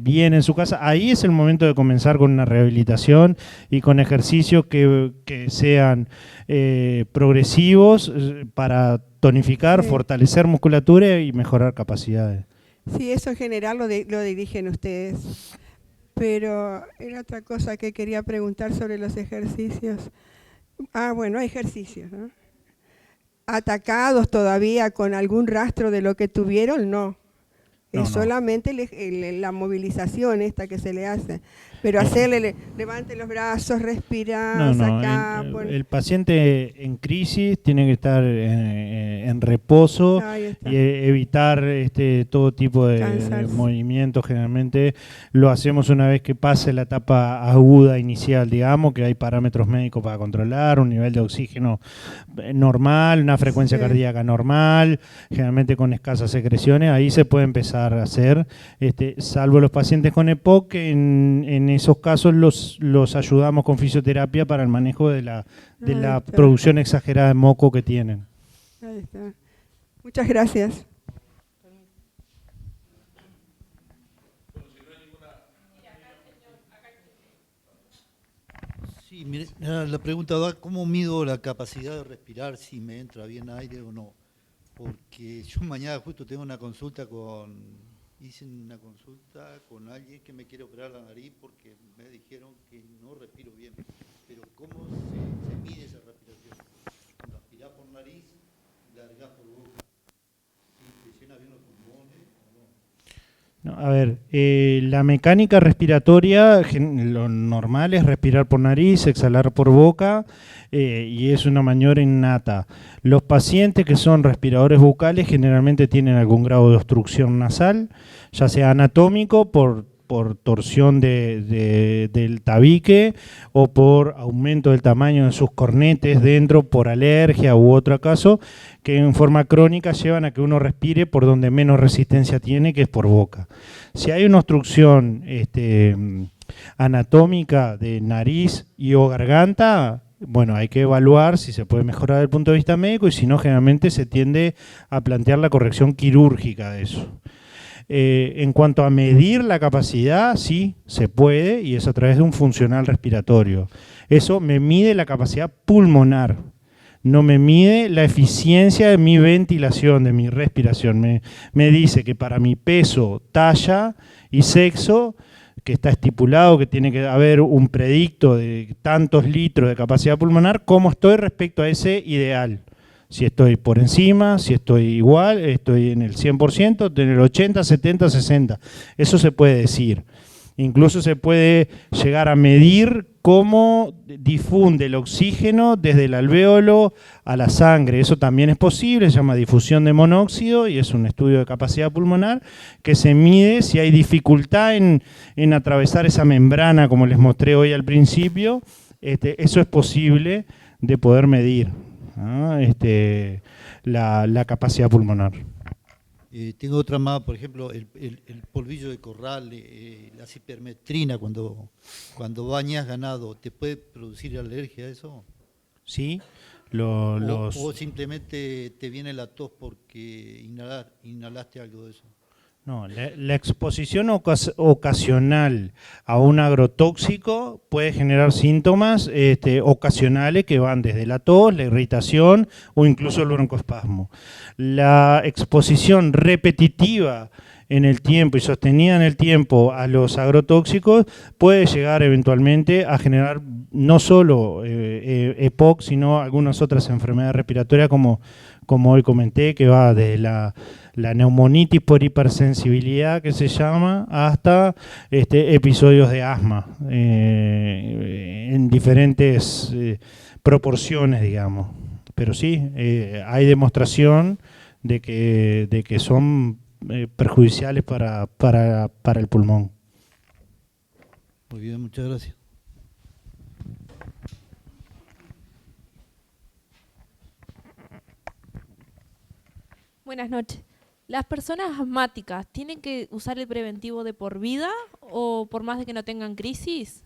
bien en su casa, ahí es el momento de comenzar con una rehabilitación y con ejercicios que sean progresivos para tonificar, fortalecer musculatura y mejorar capacidades. Sí, eso en general lo dirigen ustedes. Pero era otra cosa que quería preguntar sobre los ejercicios. Ah, bueno, ejercicios, ¿no? ¿Atacados todavía con algún rastro de lo que tuvieron? No. Es solamente la movilización esta que se le hace. Pero hacerle, levante los brazos, respirar, sacar. El paciente en crisis tiene que estar en reposo y evitar todo tipo de movimientos. Generalmente lo hacemos una vez que pase la etapa aguda inicial, digamos, que hay parámetros médicos para controlar, un nivel de oxígeno normal, una frecuencia cardíaca normal, generalmente con escasas secreciones. Ahí se puede empezar a hacer, salvo los pacientes con EPOC, que en esos casos los ayudamos con fisioterapia para el manejo de la producción exagerada de moco que tienen. Ahí está. Muchas gracias. Sí, mire, la pregunta va, ¿cómo mido la capacidad de respirar, si me entra bien aire o no? Porque yo mañana justo tengo una consulta hice una consulta con alguien que me quiere operar la nariz porque me dijeron que no respiro bien. Pero ¿cómo se mide esa respiración? Cuando aspirás por nariz, largás por boca. ¿Sí? ¿Te llena bien los pulmones o no? No, a ver, la mecánica respiratoria, lo normal es respirar por nariz, exhalar por boca, y es una maniobra innata. Los pacientes que son respiradores bucales generalmente tienen algún grado de obstrucción nasal, ya sea anatómico por torsión del tabique o por aumento del tamaño de sus cornetes dentro por alergia u otro caso, que en forma crónica llevan a que uno respire por donde menos resistencia tiene, que es por boca. Si hay una obstrucción anatómica de nariz y o garganta, bueno, hay que evaluar si se puede mejorar desde el punto de vista médico, y si no, generalmente se tiende a plantear la corrección quirúrgica de eso. En cuanto a medir la capacidad, sí, se puede, y es a través de un funcional respiratorio. Eso me mide la capacidad pulmonar, no me mide la eficiencia de mi ventilación, de mi respiración. Me dice que para mi peso, talla y sexo, que está estipulado que tiene que haber un predicto de tantos litros de capacidad pulmonar, cómo estoy respecto a ese ideal. Si estoy por encima, si estoy igual, estoy en el 100%, estoy en el 80, 70, 60. Eso se puede decir. Incluso se puede llegar a medir cómo difunde el oxígeno desde el alvéolo a la sangre. Eso también es posible, se llama difusión de monóxido y es un estudio de capacidad pulmonar que se mide si hay dificultad en atravesar esa membrana, como les mostré hoy al principio. Eso es posible de poder medir, ¿no? La capacidad pulmonar. Tengo otra más, por ejemplo, el polvillo de corral, la cipermetrina, cuando bañas ganado, ¿te puede producir alergia a eso? Sí. O simplemente te viene la tos porque inhalaste algo de eso. No, la exposición ocasional a un agrotóxico puede generar síntomas ocasionales que van desde la tos, la irritación o incluso el broncoespasmo. La exposición repetitiva en el tiempo y sostenida en el tiempo a los agrotóxicos puede llegar eventualmente a generar no solo EPOC, sino algunas otras enfermedades respiratorias como hoy comenté, que va desde la neumonitis por hipersensibilidad, que se llama, hasta episodios de asma en diferentes proporciones, digamos. Pero sí, hay demostración de que son perjudiciales para el pulmón. Muy bien, muchas gracias. Buenas noches. ¿Las personas asmáticas tienen que usar el preventivo de por vida o por más de que no tengan crisis?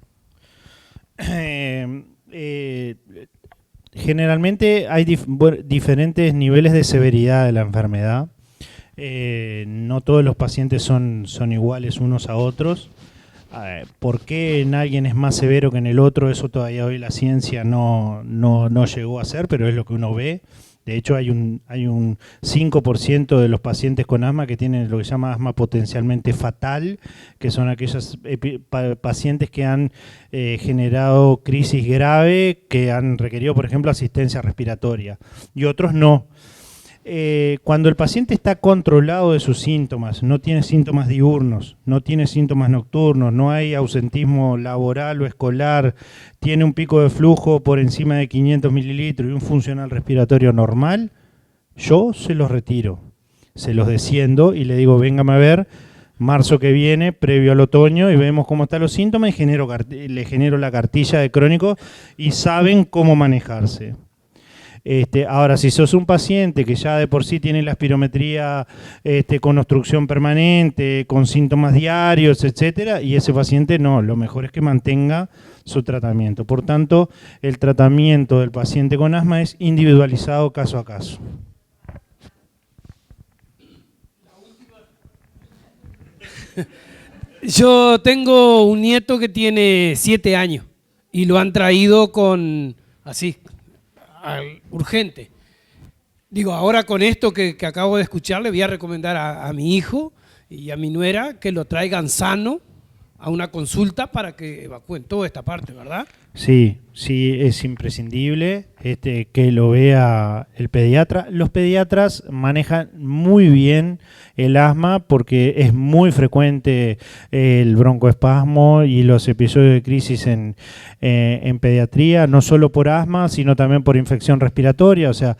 Generalmente hay diferentes niveles de severidad de la enfermedad. No todos los pacientes son iguales unos a otros. ¿Por qué en alguien es más severo que en el otro? Eso todavía hoy la ciencia no llegó a hacer, pero es lo que uno ve. De hecho, hay un 5% de los pacientes con asma que tienen lo que se llama asma potencialmente fatal, que son aquellos pacientes que han generado crisis grave, que han requerido, por ejemplo, asistencia respiratoria, y otros no. Cuando el paciente está controlado de sus síntomas, no tiene síntomas diurnos, no tiene síntomas nocturnos, no hay ausentismo laboral o escolar, tiene un pico de flujo por encima de 500 mililitros y un funcional respiratorio normal, yo se los retiro, se los desciendo y le digo, véngame a ver marzo que viene, previo al otoño, y vemos cómo están los síntomas y le genero la cartilla de crónico y saben cómo manejarse. Ahora, si sos un paciente que ya de por sí tiene la espirometría con obstrucción permanente, con síntomas diarios, etcétera, y ese paciente no, lo mejor es que mantenga su tratamiento. Por tanto, el tratamiento del paciente con asma es individualizado caso a caso. Yo tengo un nieto que tiene 7 años y lo han traído urgente. Digo, ahora con esto que acabo de escuchar, le voy a recomendar a mi hijo y a mi nuera que lo traigan sano a una consulta para que evacúen toda esta parte, ¿verdad? Sí, es imprescindible que lo vea el pediatra. Los pediatras manejan muy bien el asma porque es muy frecuente el broncoespasmo y los episodios de crisis en pediatría, no solo por asma, sino también por infección respiratoria. O sea,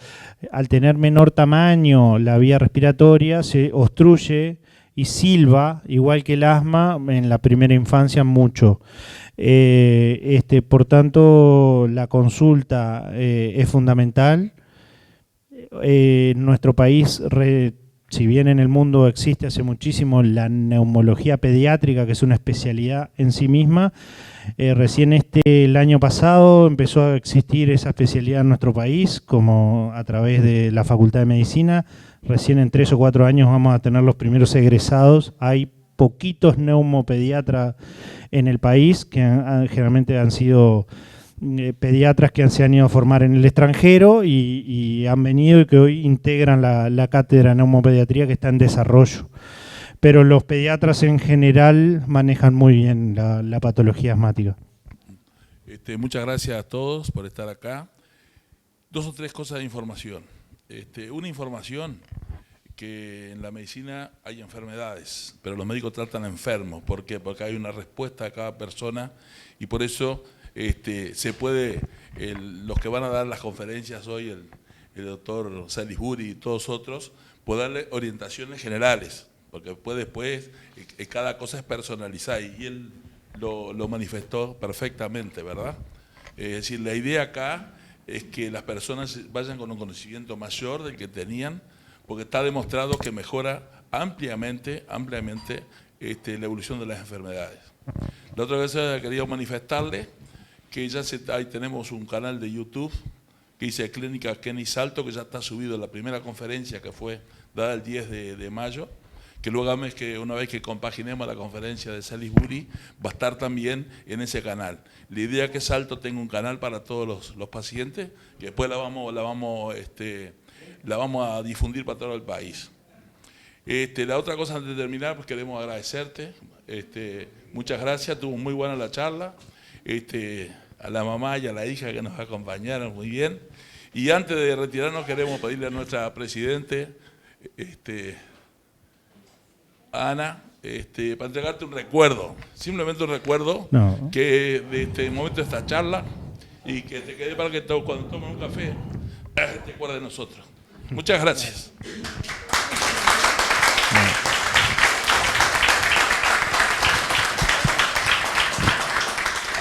al tener menor tamaño la vía respiratoria se obstruye y silba, igual que el asma, en la primera infancia mucho. Por tanto, la consulta es fundamental. En nuestro país, si bien en el mundo existe hace muchísimo la neumología pediátrica, que es una especialidad en sí misma, recién el año pasado empezó a existir esa especialidad en nuestro país, como a través de la Facultad de Medicina. Recién en 3 o 4 años vamos a tener los primeros egresados. Hay poquitos neumopediatras en el país, que generalmente han sido pediatras que se han ido a formar en el extranjero y han venido y que hoy integran la cátedra de neumopediatría que está en desarrollo. Pero los pediatras en general manejan muy bien la patología asmática. Muchas gracias a todos por estar acá. 2 o 3 cosas de información. Una información que en la medicina hay enfermedades, pero los médicos tratan enfermos. ¿Por qué? Porque hay una respuesta a cada persona y por eso se puede, los que van a dar las conferencias hoy, el doctor Salihuri y todos otros, pueden darle orientaciones generales, porque después cada cosa es personalizada y él lo manifestó perfectamente, ¿verdad? Es decir, la idea acá es que las personas vayan con un conocimiento mayor del que tenían, porque está demostrado que mejora ampliamente la evolución de las enfermedades. La otra vez quería manifestarle que ya ahí tenemos un canal de YouTube que dice Clínica Kenny Salto, que ya está subido a la primera conferencia que fue dada el 10 de mayo, que luego una vez que compaginemos la conferencia de Salisbury, va a estar también en ese canal. La idea es que Salto tenga un canal para todos los pacientes, que después la vamos a difundir para todo el país. La otra cosa antes de terminar, pues queremos agradecerte. Muchas gracias, estuvo muy buena la charla. A la mamá y a la hija que nos acompañaron muy bien. Y antes de retirarnos queremos pedirle a nuestra presidente, Ana, para entregarte un recuerdo, simplemente un recuerdo que de este momento de esta charla, y que te quede para que cuando tomes un café te acuerdes de nosotros. Muchas gracias.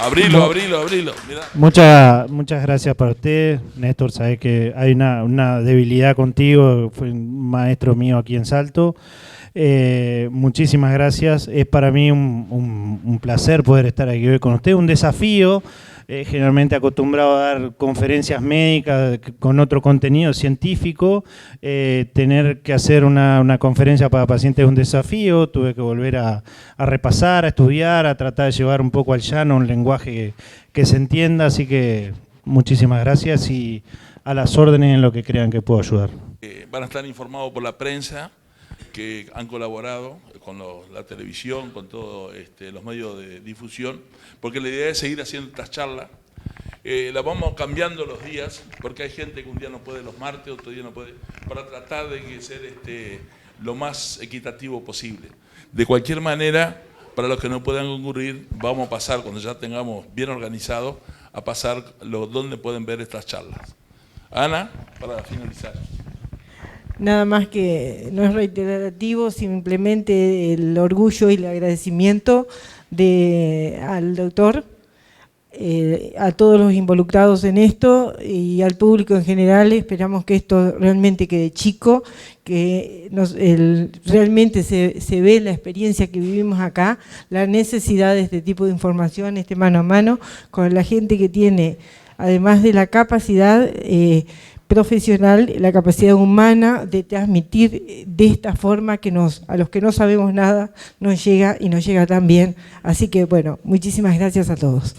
Abrilo. Mirá. Muchas gracias para usted, Néstor. Sabés que hay una debilidad contigo, fue un maestro mío aquí en Salto. Muchísimas gracias. Es para mí un placer poder estar aquí hoy con usted, un desafío. Generalmente acostumbrado a dar conferencias médicas con otro contenido científico, tener que hacer una conferencia para pacientes es un desafío. Tuve que volver a repasar, a estudiar, a tratar de llevar un poco al llano un lenguaje que se entienda, así que muchísimas gracias y a las órdenes en lo que crean que puedo ayudar. Van a estar informados por la prensa que han colaborado con la televisión, con todos los medios de difusión, porque la idea es seguir haciendo estas charlas. Las vamos cambiando los días, porque hay gente que un día no puede los martes, otro día no puede, para tratar de ser lo más equitativo posible. De cualquier manera, para los que no puedan concurrir, vamos a pasar, cuando ya tengamos bien organizado, a pasar donde pueden ver estas charlas. Ana, para finalizar. Nada más que no es reiterativo, simplemente el orgullo y el agradecimiento al doctor, a todos los involucrados en esto y al público en general. Esperamos que esto realmente quede chico, que realmente se ve la experiencia que vivimos acá, la necesidad de este tipo de información, mano a mano, con la gente que tiene, además de la capacidad profesional, la capacidad humana de transmitir de esta forma que a los que no sabemos nada nos llega y nos llega tan bien. Así que bueno, muchísimas gracias a todos.